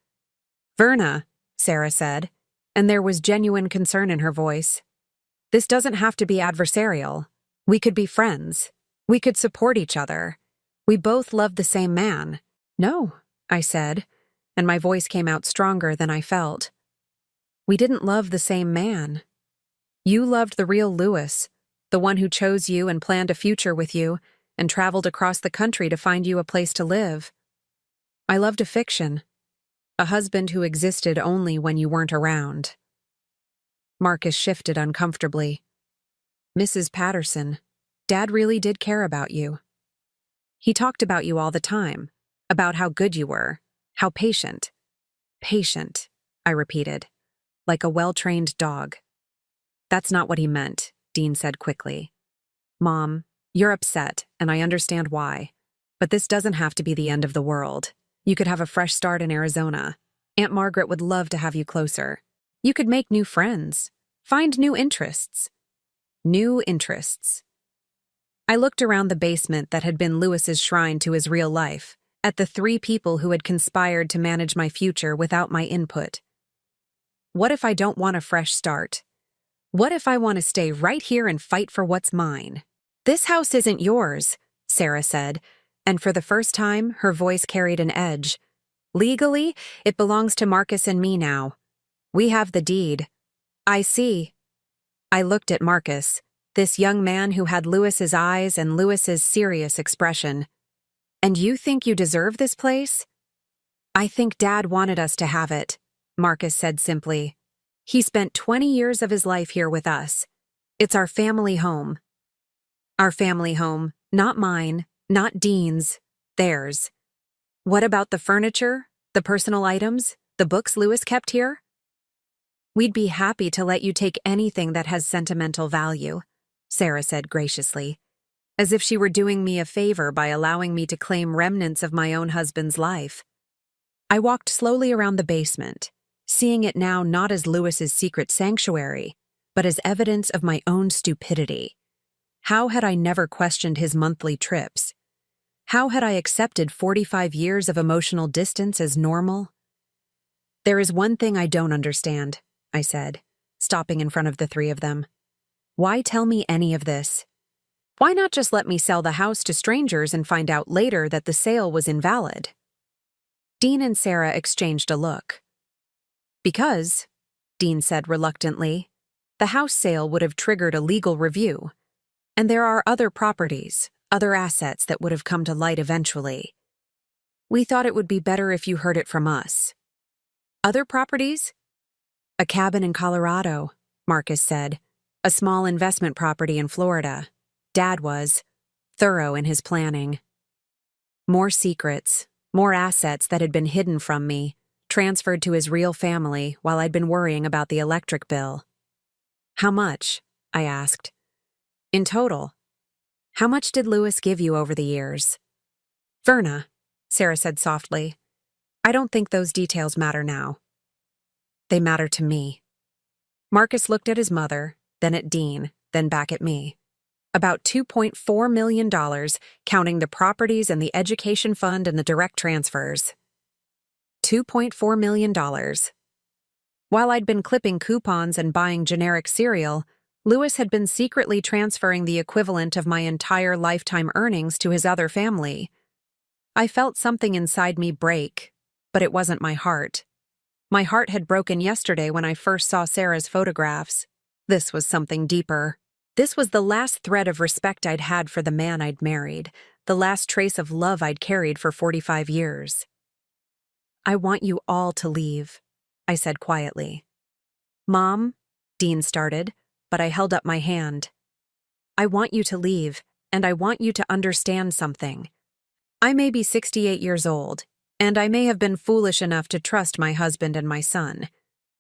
Verna, Sarah said, and there was genuine concern in her voice. This doesn't have to be adversarial. We could be friends. We could support each other. We both love the same man. No, I said, and my voice came out stronger than I felt. We didn't love the same man. You loved the real Louis, the one who chose you and planned a future with you and traveled across the country to find you a place to live. I loved a fiction, a husband who existed only when you weren't around. Marcus shifted uncomfortably. Mrs. Patterson, Dad really did care about you. He talked about you all the time, about how good you were, how patient. Patient, I repeated, like a well-trained dog. That's not what he meant, Dean said quickly. Mom, you're upset, and I understand why. But this doesn't have to be the end of the world. You could have a fresh start in Arizona. Aunt Margaret would love to have you closer. You could make new friends, find new interests. New interests. I looked around the basement that had been Louis's shrine to his real life, at the 3 people who had conspired to manage my future without my input. What if I don't want a fresh start? What if I want to stay right here and fight for what's mine? This house isn't yours, Sarah said, and for the first time, her voice carried an edge. Legally, it belongs to Marcus and me now. We have the deed. I see. I looked at Marcus, this young man who had Louis's eyes and Louis's serious expression. And you think you deserve this place? I think Dad wanted us to have it, Marcus said simply. He spent 20 years of his life here with us. It's our family home. Our family home, not mine, not Dean's, theirs. What about the furniture, the personal items, the books Louis kept here? We'd be happy to let you take anything that has sentimental value, Sarah said graciously, as if she were doing me a favor by allowing me to claim remnants of my own husband's life. I walked slowly around the basement, seeing it now not as Louis's secret sanctuary, but as evidence of my own stupidity. How had I never questioned his monthly trips? How had I accepted 45 years of emotional distance as normal? There is one thing I don't understand, I said, stopping in front of the 3 of them. Why tell me any of this? Why not just let me sell the house to strangers and find out later that the sale was invalid? Dean and Sarah exchanged a look. Because, Dean said reluctantly, the house sale would have triggered a legal review, and there are other properties, other assets that would have come to light eventually. We thought it would be better if you heard it from us. Other properties? A cabin in Colorado, Marcus said. A small investment property in Florida. Dad was thorough in his planning. More secrets, more assets that had been hidden from me, transferred to his real family while I'd been worrying about the electric bill. How much? I asked. In total. How much did Louis give you over the years? Verna, Sarah said softly. I don't think those details matter now. They matter to me. Marcus looked at his mother, then at Dean, then back at me. About $2.4 million, counting the properties and the education fund and the direct transfers. $2.4 million. While I'd been clipping coupons and buying generic cereal, Louis had been secretly transferring the equivalent of my entire lifetime earnings to his other family. I felt something inside me break, but it wasn't my heart. My heart had broken yesterday when I first saw Sarah's photographs. This was something deeper. This was the last thread of respect I'd had for the man I'd married, the last trace of love I'd carried for 45 years. I want you all to leave, I said quietly. Mom, Dean started, but I held up my hand. I want you to leave, and I want you to understand something. I may be 68 years old, and I may have been foolish enough to trust my husband and my son,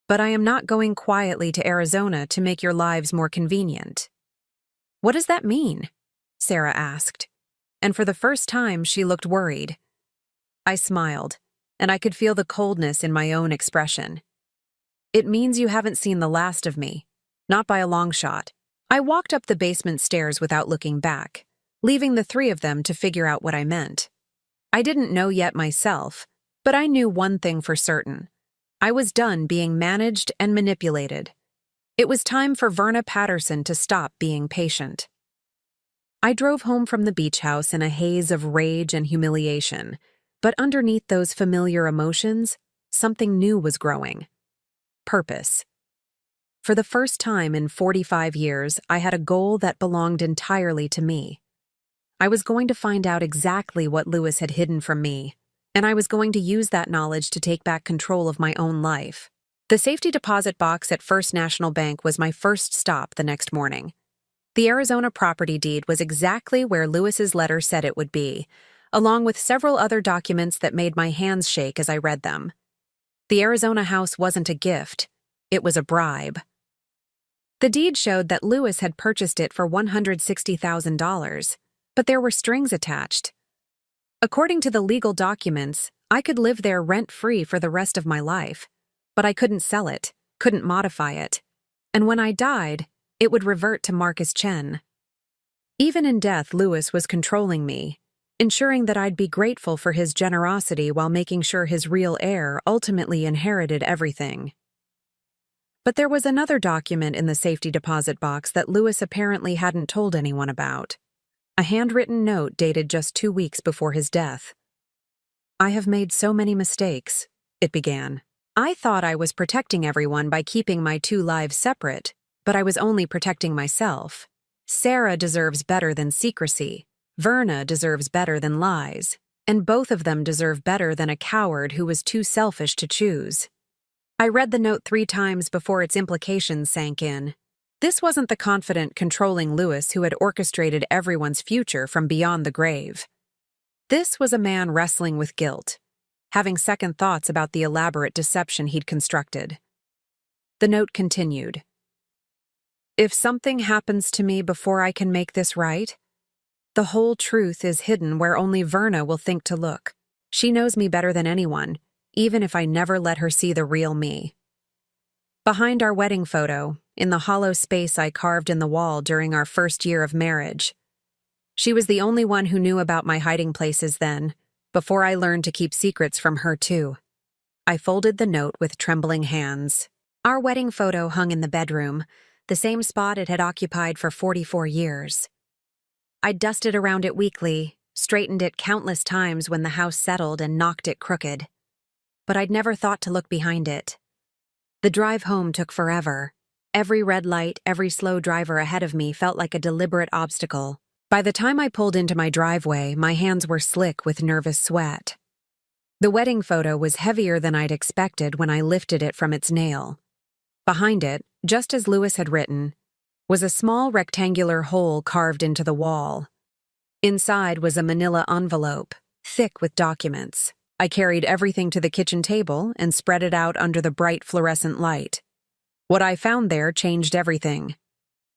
but I am not going quietly to Arizona to make your lives more convenient. What does that mean? Sarah asked, and for the first time she looked worried. I smiled, and I could feel the coldness in my own expression. It means you haven't seen the last of me, not by a long shot. I walked up the basement stairs without looking back, leaving the three of them to figure out what I meant. I didn't know yet myself, but I knew one thing for certain. I was done being managed and manipulated. It was time for Verna Patterson to stop being patient. I drove home from the beach house in a haze of rage and humiliation, but underneath those familiar emotions, something new was growing. Purpose. For the first time in 45 years, I had a goal that belonged entirely to me. I was going to find out exactly what Louis had hidden from me, and I was going to use that knowledge to take back control of my own life. The safety deposit box at First National Bank was my first stop the next morning. The Arizona property deed was exactly where Louis's letter said it would be, along with several other documents that made my hands shake as I read them. The Arizona house wasn't a gift, it was a bribe. The deed showed that Louis had purchased it for $160,000, but there were strings attached. According to the legal documents, I could live there rent-free for the rest of my life, but I couldn't sell it, couldn't modify it, and when I died, it would revert to Marcus Chen. Even in death, Louis was controlling me, ensuring that I'd be grateful for his generosity while making sure his real heir ultimately inherited everything. But there was another document in the safety deposit box that Louis apparently hadn't told anyone about. A handwritten note dated just 2 weeks before his death. I have made so many mistakes, it began. I thought I was protecting everyone by keeping my two lives separate, but I was only protecting myself. Sarah deserves better than secrecy. Verna deserves better than lies. And both of them deserve better than a coward who was too selfish to choose. I read the note 3 times before its implications sank in. This wasn't the confident, controlling Louis who had orchestrated everyone's future from beyond the grave. This was a man wrestling with guilt, having second thoughts about the elaborate deception he'd constructed. The note continued. If something happens to me before I can make this right, the whole truth is hidden where only Verna will think to look. She knows me better than anyone, even if I never let her see the real me. Behind our wedding photo, in the hollow space I carved in the wall during our first year of marriage. She was the only one who knew about my hiding places then, before I learned to keep secrets from her too. I folded the note with trembling hands. Our wedding photo hung in the bedroom, the same spot it had occupied for 44 years. I'd dusted around it weekly, straightened it countless times when the house settled and knocked it crooked. but I'd never thought to look behind it. The drive home took forever. Every red light, every slow driver ahead of me felt like a deliberate obstacle. By the time I pulled into my driveway, my hands were slick with nervous sweat. The wedding photo was heavier than I'd expected when I lifted it from its nail. Behind it, just as Lewis had written, was a small rectangular hole carved into the wall. Inside was a manila envelope, thick with documents. I carried everything to the kitchen table and spread it out under the bright fluorescent light. What I found there changed everything.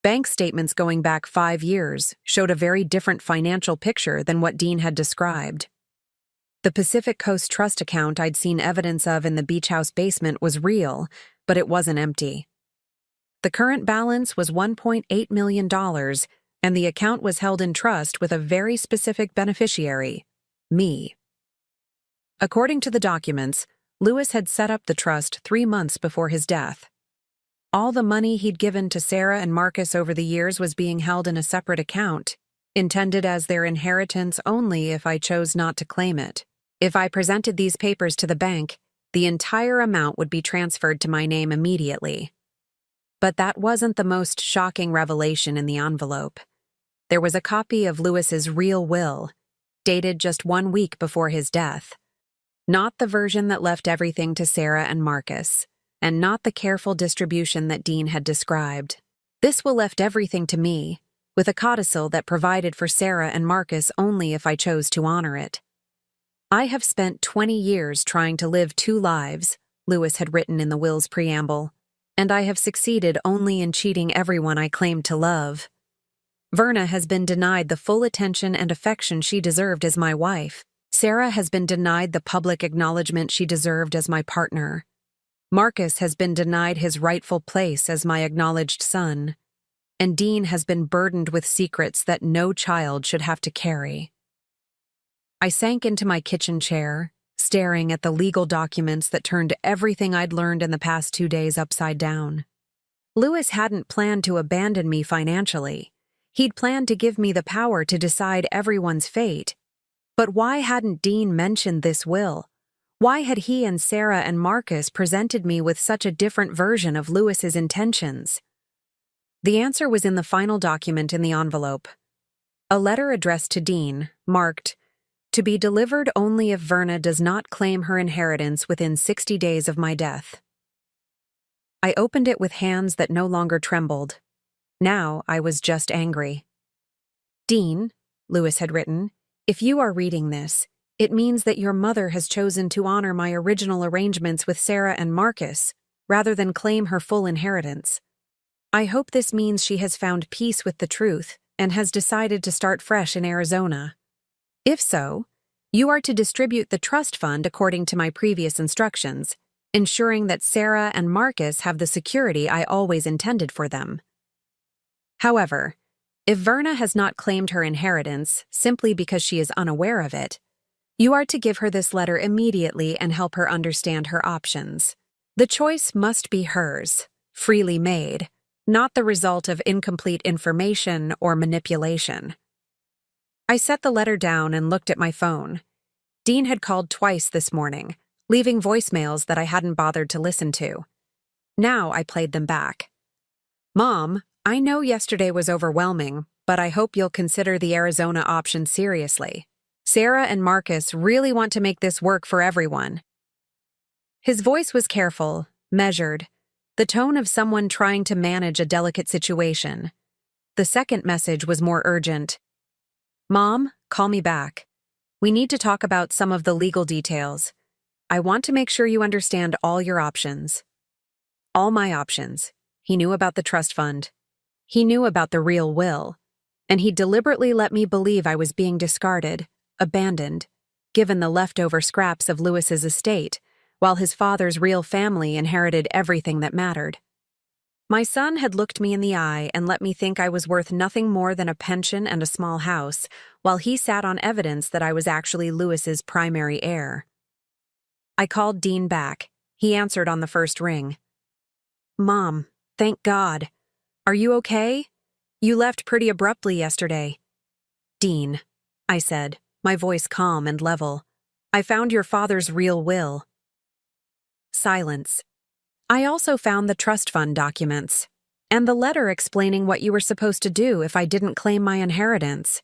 Bank statements going back 5 years showed a very different financial picture than what Dean had described. The Pacific Coast Trust account I'd seen evidence of in the beach house basement was real, but it wasn't empty. The current balance was $1.8 million, and the account was held in trust with a very specific beneficiary, me. According to the documents, Lewis had set up the trust 3 months before his death. All the money he'd given to Sarah and Marcus over the years was being held in a separate account, intended as their inheritance only if I chose not to claim it. If I presented these papers to the bank, the entire amount would be transferred to my name immediately. But that wasn't the most shocking revelation in the envelope. There was a copy of Lewis's real will, dated just 1 week before his death. Not the version that left everything to Sarah and Marcus, and not the careful distribution that Dean had described. This will left everything to me, with a codicil that provided for Sarah and Marcus only if I chose to honor it. I have spent 20 years trying to live 2 lives, Lewis had written in the will's preamble, and I have succeeded only in cheating everyone I claimed to love. Verna has been denied the full attention and affection she deserved as my wife. Sarah has been denied the public acknowledgement she deserved as my partner. Marcus has been denied his rightful place as my acknowledged son. And Dean has been burdened with secrets that no child should have to carry. I sank into my kitchen chair, staring at the legal documents that turned everything I'd learned in the past 2 days upside down. Lewis hadn't planned to abandon me financially. He'd planned to give me the power to decide everyone's fate. But why hadn't Dean mentioned this will? Why had he and Sarah and Marcus presented me with such a different version of Lewis's intentions? The answer was in the final document in the envelope. A letter addressed to Dean, marked, "To be delivered only if Verna does not claim her inheritance within 60 days of my death." I opened it with hands that no longer trembled. Now I was just angry. "Dean," Lewis had written, "if you are reading this, it means that your mother has chosen to honor my original arrangements with Sarah and Marcus, rather than claim her full inheritance. I hope this means she has found peace with the truth and has decided to start fresh in Arizona. If so, you are to distribute the trust fund according to my previous instructions, ensuring that Sarah and Marcus have the security I always intended for them. However, if Verna has not claimed her inheritance simply because she is unaware of it, you are to give her this letter immediately and help her understand her options. The choice must be hers, freely made, not the result of incomplete information or manipulation." I set the letter down and looked at my phone. Dean had called twice this morning, leaving voicemails that I hadn't bothered to listen to. Now I played them back. "Mom, I know yesterday was overwhelming, but I hope you'll consider the Arizona option seriously. Sarah and Marcus really want to make this work for everyone." His voice was careful, measured, the tone of someone trying to manage a delicate situation. The second message was more urgent. "Mom, call me back. We need to talk about some of the legal details. I want to make sure you understand all your options." All my options. He knew about the trust fund. He knew about the real will. And he deliberately let me believe I was being discarded, abandoned, given the leftover scraps of Lewis's estate, while his father's real family inherited everything that mattered. My son had looked me in the eye and let me think I was worth nothing more than a pension and a small house, while he sat on evidence that I was actually Lewis's primary heir. I called Dean back. He answered on the first ring. "Mom, thank God. Are you okay? You left pretty abruptly yesterday." "Dean," I said, my voice calm and level, "I found your father's real will." Silence. I also found the trust fund documents, and the letter explaining what you were supposed to do if I didn't claim my inheritance.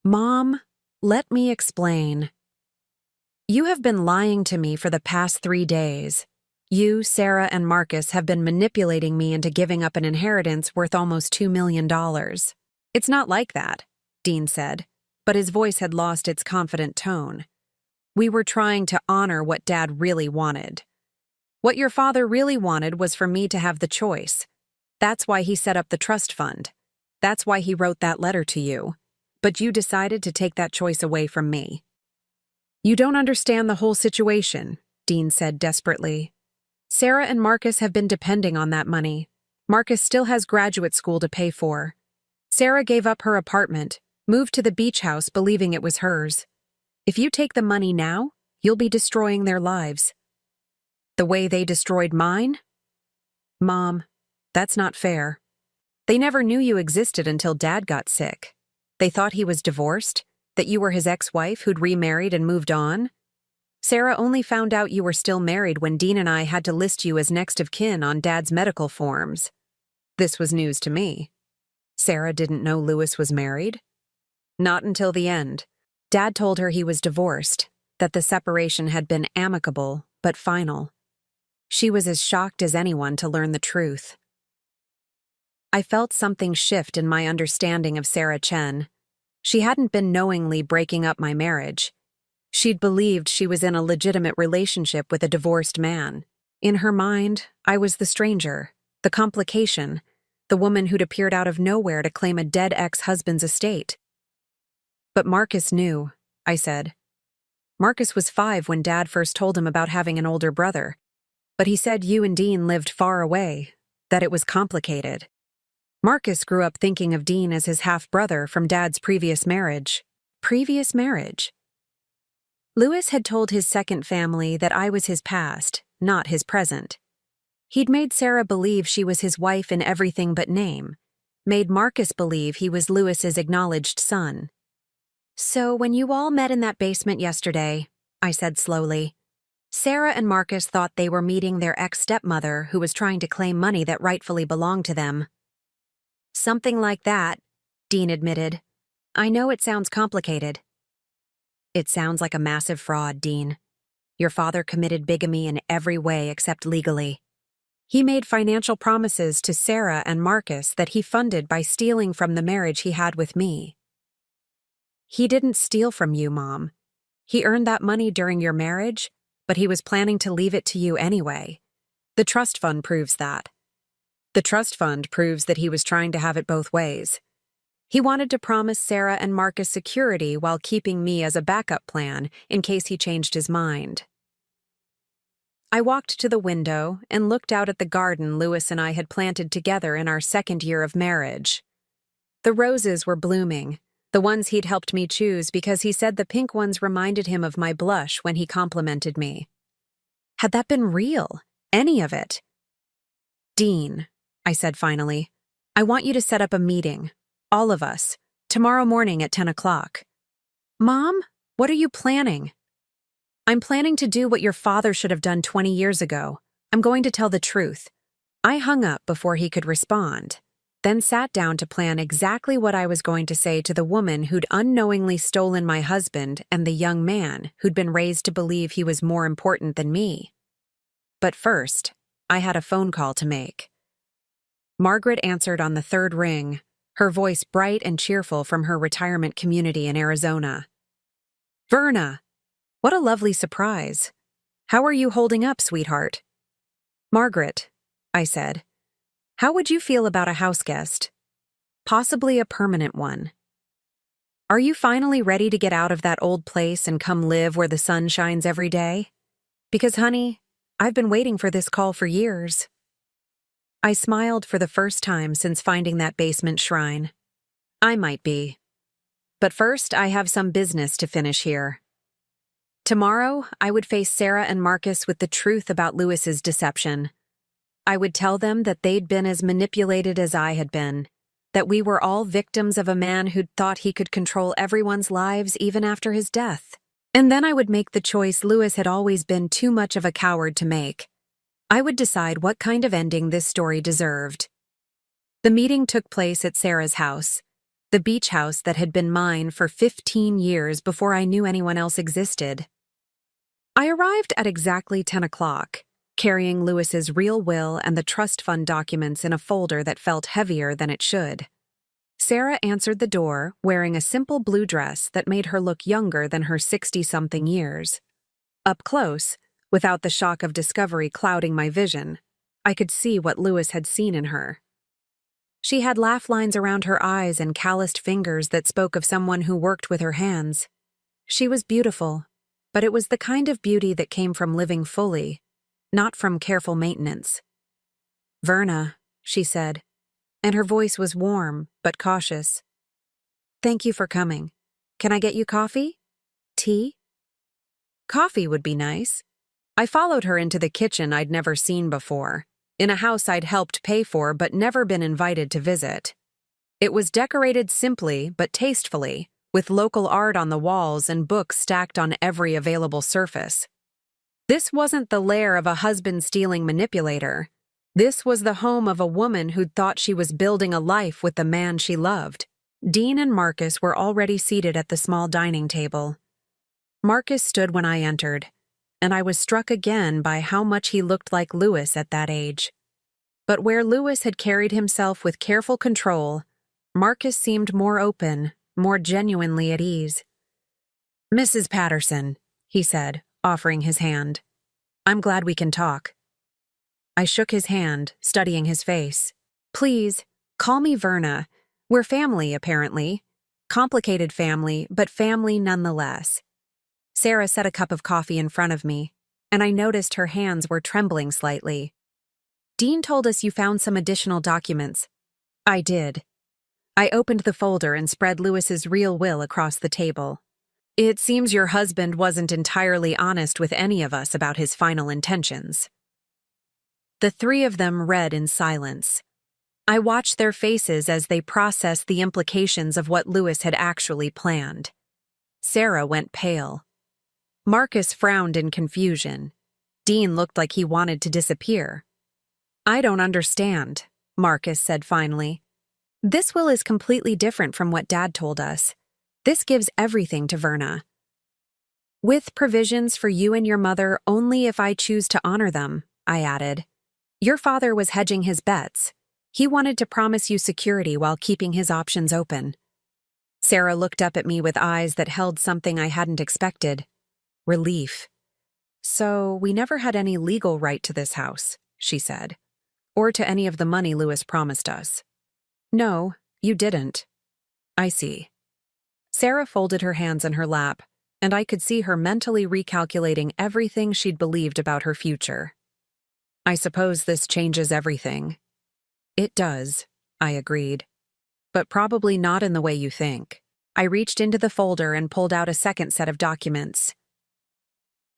Mom, let me explain. You have been lying to me for the past 3 days. You, Sarah, and Marcus have been manipulating me into giving up an inheritance worth almost $2 million. It's not like that, Dean said, but his voice had lost its confident tone. We were trying to honor what Dad really wanted. What your father really wanted was for me to have the choice. That's why he set up the trust fund. That's why he wrote that letter to you. But you decided to take that choice away from me. You don't understand the whole situation, Dean said desperately. Sarah and Marcus have been depending on that money. Marcus still has graduate school to pay for. Sarah gave up her apartment, moved to the beach house believing it was hers. If you take the money now, you'll be destroying their lives. The way they destroyed mine? Mom, that's not fair. They never knew you existed until Dad got sick. They thought he was divorced, that you were his ex-wife who'd remarried and moved on. Sarah only found out you were still married when Dean and I had to list you as next of kin on Dad's medical forms. This was news to me. Sarah didn't know Louis was married? Not until the end. Dad told her he was divorced, that the separation had been amicable but final. She was as shocked as anyone to learn the truth. I felt something shift in my understanding of Sarah Chen. She hadn't been knowingly breaking up my marriage. She'd believed she was in a legitimate relationship with a divorced man. In her mind, I was the stranger, the complication, the woman who'd appeared out of nowhere to claim a dead ex-husband's estate. But Marcus knew, I said. Marcus was 5 when Dad first told him about having an older brother. But he said you and Dean lived far away, that it was complicated. Marcus grew up thinking of Dean as his half-brother from Dad's previous marriage. Previous marriage? Louis had told his second family that I was his past, not his present. He'd made Sarah believe she was his wife in everything but name, made Marcus believe he was Louis's acknowledged son. So when you all met in that basement yesterday, I said slowly, Sarah and Marcus thought they were meeting their ex-stepmother who was trying to claim money that rightfully belonged to them. Something like that, Dean admitted. I know it sounds complicated. It sounds like a massive fraud, Dean. Your father committed bigamy in every way except legally. He made financial promises to Sarah and Marcus that he funded by stealing from the marriage he had with me. He didn't steal from you, Mom. He earned that money during your marriage, but he was planning to leave it to you anyway. The trust fund proves that. The trust fund proves that he was trying to have it both ways. He wanted to promise Sarah and Marcus security while keeping me as a backup plan in case he changed his mind. I walked to the window and looked out at the garden Louis and I had planted together in our second year of marriage. The roses were blooming, the ones he'd helped me choose because he said the pink ones reminded him of my blush when he complimented me. Had that been real? Any of it? Dean, I said finally, I want you to set up a meeting, all of us, tomorrow morning at 10 o'clock. Mom, what are you planning? I'm planning to do what your father should have done 20 years ago. I'm going to tell the truth. I hung up before he could respond, then sat down to plan exactly what I was going to say to the woman who'd unknowingly stolen my husband and the young man who'd been raised to believe he was more important than me. But first, I had a phone call to make. Margaret answered on the 3rd ring, her voice bright and cheerful from her retirement community in Arizona. Verna! What a lovely surprise. How are you holding up, sweetheart? Margaret, I said, how would you feel about a house guest? Possibly a permanent one. Are you finally ready to get out of that old place and come live where the sun shines every day? Because, honey, I've been waiting for this call for years. I smiled for the first time since finding that basement shrine. I might be. But first, I have some business to finish here. Tomorrow, I would face Sarah and Marcus with the truth about Louis's deception. I would tell them that they'd been as manipulated as I had been, that we were all victims of a man who'd thought he could control everyone's lives even after his death. And then I would make the choice Louis had always been too much of a coward to make. I would decide what kind of ending this story deserved. The meeting took place at Sarah's house, the beach house that had been mine for 15 years before I knew anyone else existed. I arrived at exactly 10 o'clock, carrying Lewis's real will and the trust fund documents in a folder that felt heavier than it should. Sarah answered the door, wearing a simple blue dress that made her look younger than her 60-something years. Up close, without the shock of discovery clouding my vision, I could see what Lewis had seen in her. She had laugh lines around her eyes and calloused fingers that spoke of someone who worked with her hands. She was beautiful, but it was the kind of beauty that came from living fully, not from careful maintenance. "Verna," she said, and her voice was warm but cautious. "Thank you for coming. Can I get you coffee? Tea?" Coffee would be nice. I followed her into the kitchen I'd never seen before, in a house I'd helped pay for but never been invited to visit. It was decorated simply but tastefully, with local art on the walls and books stacked on every available surface. This wasn't the lair of a husband-stealing manipulator. This was the home of a woman who'd thought she was building a life with the man she loved. Dean and Marcus were already seated at the small dining table. Marcus stood when I entered, and I was struck again by how much he looked like Lewis at that age. But where Lewis had carried himself with careful control, Marcus seemed more open, more genuinely at ease. "Mrs. Patterson," he said, offering his hand. "I'm glad we can talk." I shook his hand, studying his face. "Please, call me Verna. We're family, apparently. Complicated family, but family nonetheless." Sarah set a cup of coffee in front of me, and I noticed her hands were trembling slightly. "Dean told us you found some additional documents." I did. I opened the folder and spread Lewis's real will across the table. "It seems your husband wasn't entirely honest with any of us about his final intentions." The three of them read in silence. I watched their faces as they processed the implications of what Lewis had actually planned. Sarah went pale. Marcus frowned in confusion. Dean looked like he wanted to disappear. "I don't understand," Marcus said finally. "This will is completely different from what Dad told us. This gives everything to Verna. With provisions for you and your mother only if I choose to honor them," I added. "Your father was hedging his bets. He wanted to promise you security while keeping his options open." Sarah looked up at me with eyes that held something I hadn't expected. Relief. "So we never had any legal right to this house," she said, "or to any of the money Lewis promised us." "No, you didn't." "I see." Sarah folded her hands in her lap, and I could see her mentally recalculating everything she'd believed about her future. "I suppose this changes everything." "It does," I agreed. "But probably not in the way you think." I reached into the folder and pulled out a second set of documents.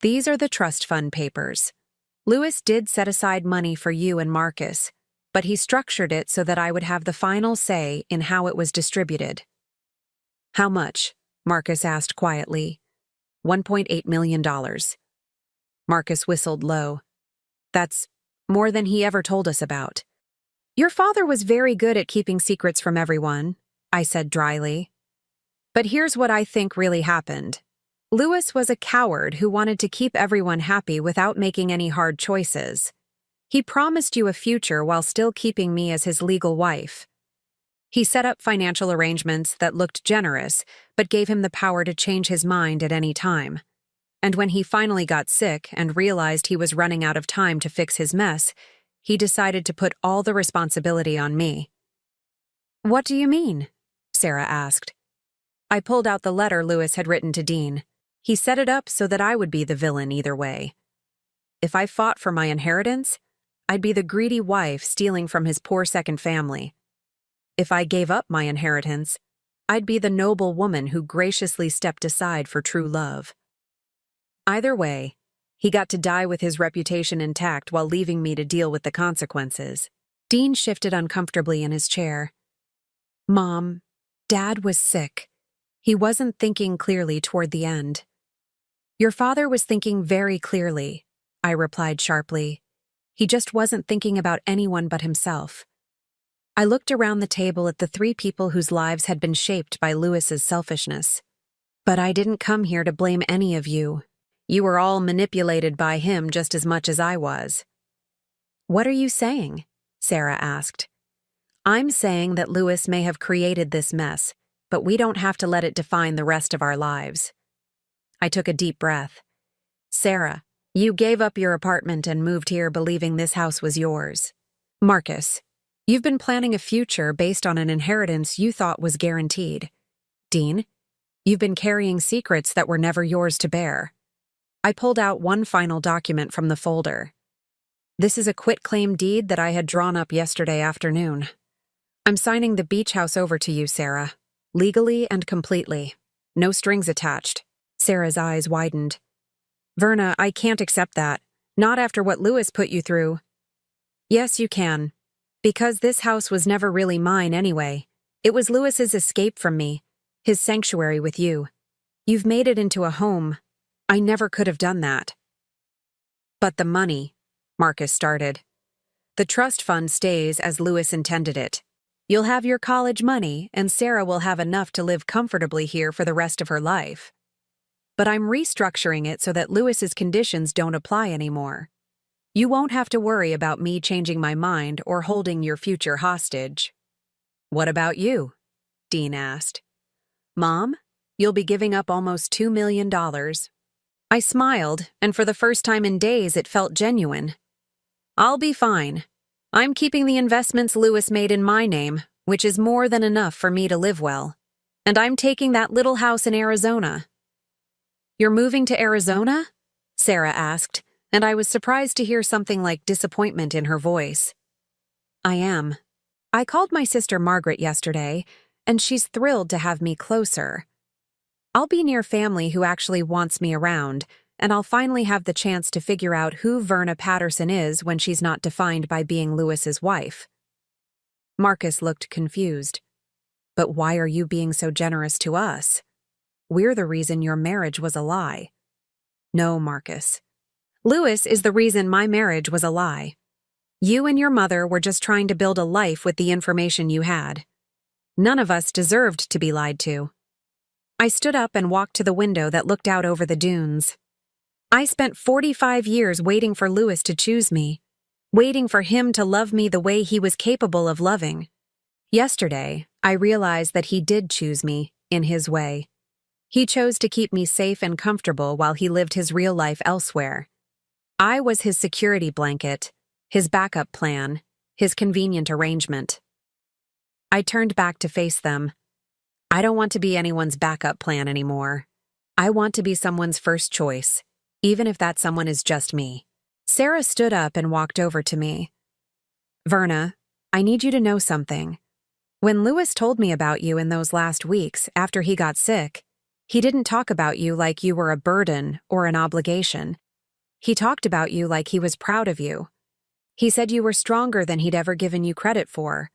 "These are the trust fund papers. Lewis did set aside money for you and Marcus, but he structured it so that I would have the final say in how it was distributed." "How much?" Marcus asked quietly. $1.8 million. Marcus whistled low. "That's more than he ever told us about." "Your father was very good at keeping secrets from everyone," I said dryly. "But here's what I think really happened. Lewis was a coward who wanted to keep everyone happy without making any hard choices. He promised you a future while still keeping me as his legal wife. He set up financial arrangements that looked generous, but gave him the power to change his mind at any time. And when he finally got sick and realized he was running out of time to fix his mess, he decided to put all the responsibility on me." "What do you mean?" Sarah asked. I pulled out the letter Lewis had written to Dean. He set it up so that I would be the villain either way. If I fought for my inheritance, I'd be the greedy wife stealing from his poor second family. If I gave up my inheritance, I'd be the noble woman who graciously stepped aside for true love. Either way, he got to die with his reputation intact while leaving me to deal with the consequences. Dean shifted uncomfortably in his chair. "Mom, Dad was sick. He wasn't thinking clearly toward the end." "Your father was thinking very clearly," I replied sharply. He just wasn't thinking about anyone but himself. I looked around the table at the three people whose lives had been shaped by Lewis's selfishness. But I didn't come here to blame any of you. You were all manipulated by him just as much as I was. What are you saying? Sarah asked. I'm saying that Lewis may have created this mess, but we don't have to let it define the rest of our lives. I took a deep breath. Sarah, you gave up your apartment and moved here believing this house was yours. Marcus, you've been planning a future based on an inheritance you thought was guaranteed. Dean, you've been carrying secrets that were never yours to bear. I pulled out one final document from the folder. This is a quitclaim deed that I had drawn up yesterday afternoon. I'm signing the beach house over to you, Sarah. Legally and completely. No strings attached. Sarah's eyes widened. Verna, I can't accept that. Not after what Lewis put you through. Yes, you can. Because this house was never really mine anyway. It was Lewis's escape from me. His sanctuary with you. You've made it into a home. I never could have done that. But the money, Marcus started. The trust fund stays as Lewis intended it. You'll have your college money, and Sarah will have enough to live comfortably here for the rest of her life. But I'm restructuring it so that Lewis's conditions don't apply anymore. You won't have to worry about me changing my mind or holding your future hostage. What about you? Dean asked. Mom, you'll be giving up almost $2 million. I smiled, and for the first time in days it felt genuine. I'll be fine. I'm keeping the investments Lewis made in my name, which is more than enough for me to live well. And I'm taking that little house in Arizona. You're moving to Arizona? Sarah asked, and I was surprised to hear something like disappointment in her voice. I am. I called my sister Margaret yesterday, and she's thrilled to have me closer. I'll be near family who actually wants me around, and I'll finally have the chance to figure out who Verna Patterson is when she's not defined by being Lewis's wife. Marcus looked confused. But why are you being so generous to us? We're the reason your marriage was a lie. No, Marcus. Lewis is the reason my marriage was a lie. You and your mother were just trying to build a life with the information you had. None of us deserved to be lied to. I stood up and walked to the window that looked out over the dunes. I spent 45 years waiting for Lewis to choose me, waiting for him to love me the way he was capable of loving. Yesterday, I realized that he did choose me, in his way. He chose to keep me safe and comfortable while he lived his real life elsewhere. I was his security blanket, his backup plan, his convenient arrangement. I turned back to face them. I don't want to be anyone's backup plan anymore. I want to be someone's first choice, even if that someone is just me. Sarah stood up and walked over to me. Verna, I need you to know something. When Lewis told me about you in those last weeks after he got sick, he didn't talk about you like you were a burden or an obligation. He talked about you like he was proud of you. He said you were stronger than he'd ever given you credit for,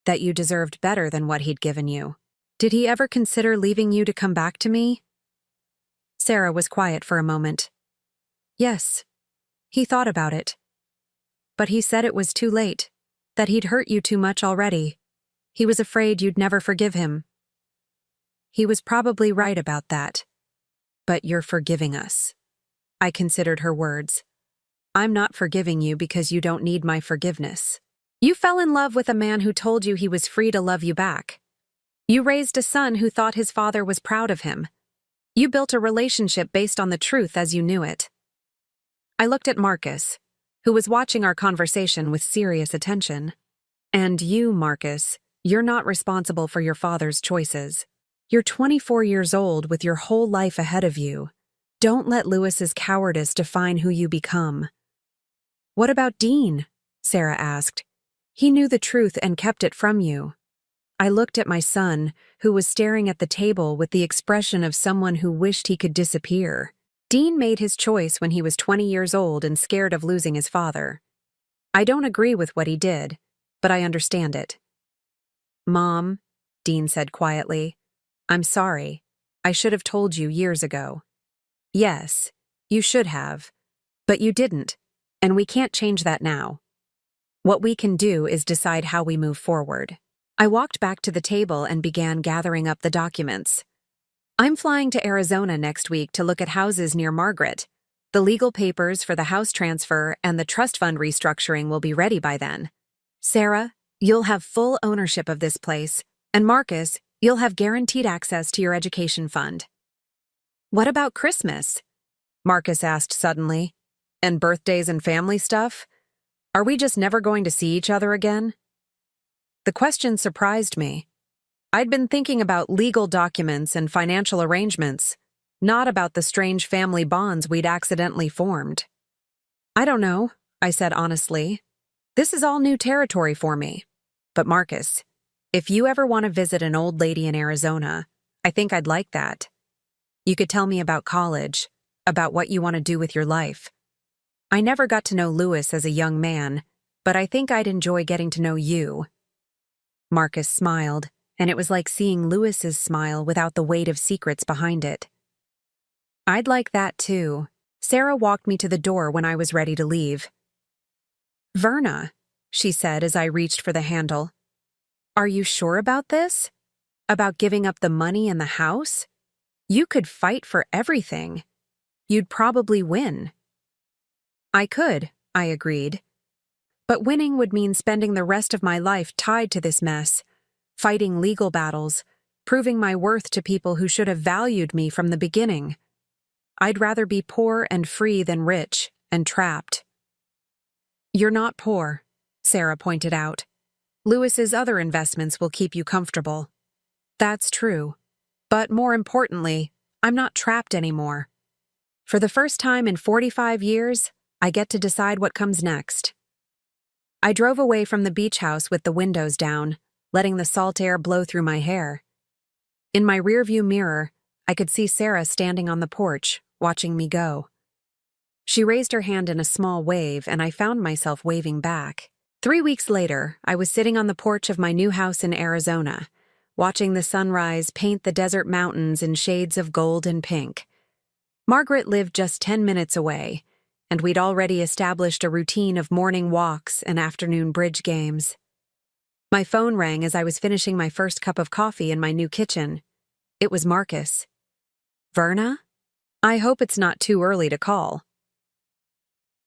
that you deserved better than what he'd given you. Did he ever consider leaving you to come back to me? Sarah was quiet for a moment. Yes, he thought about it. But he said it was too late, that he'd hurt you too much already. He was afraid you'd never forgive him. He was probably right about that. But you're forgiving us. I considered her words. I'm not forgiving you because you don't need my forgiveness. You fell in love with a man who told you he was free to love you back. You raised a son who thought his father was proud of him. You built a relationship based on the truth as you knew it. I looked at Marcus, who was watching our conversation with serious attention. And you, Marcus, you're not responsible for your father's choices. You're 24 years old with your whole life ahead of you. Don't let Lewis's cowardice define who you become. What about Dean? Sarah asked. He knew the truth and kept it from you. I looked at my son, who was staring at the table with the expression of someone who wished he could disappear. Dean made his choice when he was 20 years old and scared of losing his father. I don't agree with what he did, but I understand it. Mom, Dean said quietly, I'm sorry. I should have told you years ago. Yes, you should have, but you didn't, and we can't change that now. What we can do is decide how we move forward. I walked back to the table and began gathering up the documents. I'm flying to Arizona next week to look at houses near Margaret. The legal papers for the house transfer and the trust fund restructuring will be ready by then. Sarah, you'll have full ownership of this place, and Marcus, you'll have guaranteed access to your education fund. What about Christmas? Marcus asked suddenly. And birthdays and family stuff? Are we just never going to see each other again? The question surprised me. I'd been thinking about legal documents and financial arrangements, not about the strange family bonds we'd accidentally formed. I don't know, I said honestly. This is all new territory for me. But Marcus, if you ever want to visit an old lady in Arizona, I think I'd like that. You could tell me about college, about what you want to do with your life. I never got to know Louis as a young man, but I think I'd enjoy getting to know you. Marcus smiled, and it was like seeing Louis's smile without the weight of secrets behind it. I'd like that too. Sarah walked me to the door when I was ready to leave. Verna, she said as I reached for the handle. Are you sure about this? About giving up the money and the house? You could fight for everything. You'd probably win. I could, I agreed. But winning would mean spending the rest of my life tied to this mess, fighting legal battles, proving my worth to people who should have valued me from the beginning. I'd rather be poor and free than rich and trapped. You're not poor, Sarah pointed out. Louis's other investments will keep you comfortable. That's true. But more importantly, I'm not trapped anymore. For the first time in 45 years, I get to decide what comes next. I drove away from the beach house with the windows down, letting the salt air blow through my hair. In my rearview mirror, I could see Sarah standing on the porch, watching me go. She raised her hand in a small wave, and I found myself waving back. 3 weeks later, I was sitting on the porch of my new house in Arizona, watching the sunrise paint the desert mountains in shades of gold and pink. Margaret lived just 10 minutes away, and we'd already established a routine of morning walks and afternoon bridge games. My phone rang as I was finishing my first cup of coffee in my new kitchen. It was Marcus. Verna? I hope it's not too early to call.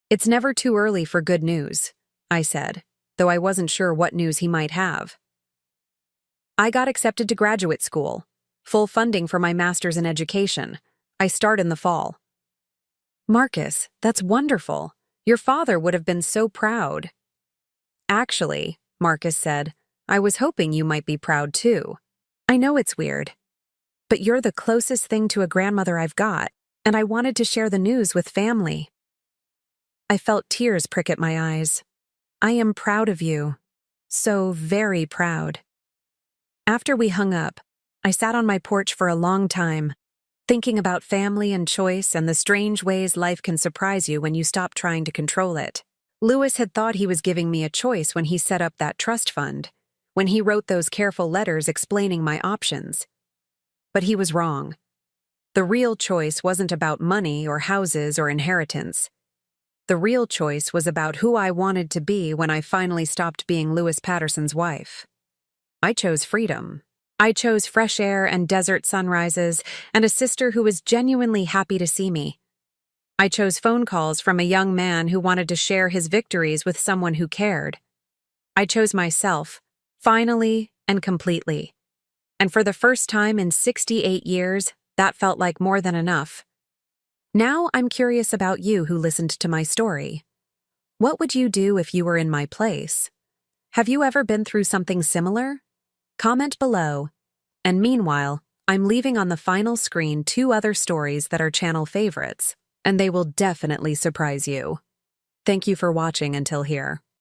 It's never too early for good news, I said, though I wasn't sure what news he might have. I got accepted to graduate school, full funding for my master's in education. I start in the fall. Marcus, that's wonderful. Your father would have been so proud. Actually, Marcus said, I was hoping you might be proud too. I know it's weird, but you're the closest thing to a grandmother I've got, and I wanted to share the news with family. I felt tears prick at my eyes. I am proud of you. So very proud. After we hung up, I sat on my porch for a long time, thinking about family and choice and the strange ways life can surprise you when you stop trying to control it. Louis had thought he was giving me a choice when he set up that trust fund, when he wrote those careful letters explaining my options. But he was wrong. The real choice wasn't about money or houses or inheritance. The real choice was about who I wanted to be when I finally stopped being Louis Patterson's wife. I chose freedom. I chose fresh air and desert sunrises and a sister who was genuinely happy to see me. I chose phone calls from a young man who wanted to share his victories with someone who cared. I chose myself, finally and completely. And for the first time in 68 years, that felt like more than enough. Now I'm curious about you who listened to my story. What would you do if you were in my place? Have you ever been through something similar? Comment below. And meanwhile, I'm leaving on the final screen 2 other stories that are channel favorites, and they will definitely surprise you. Thank you for watching until here.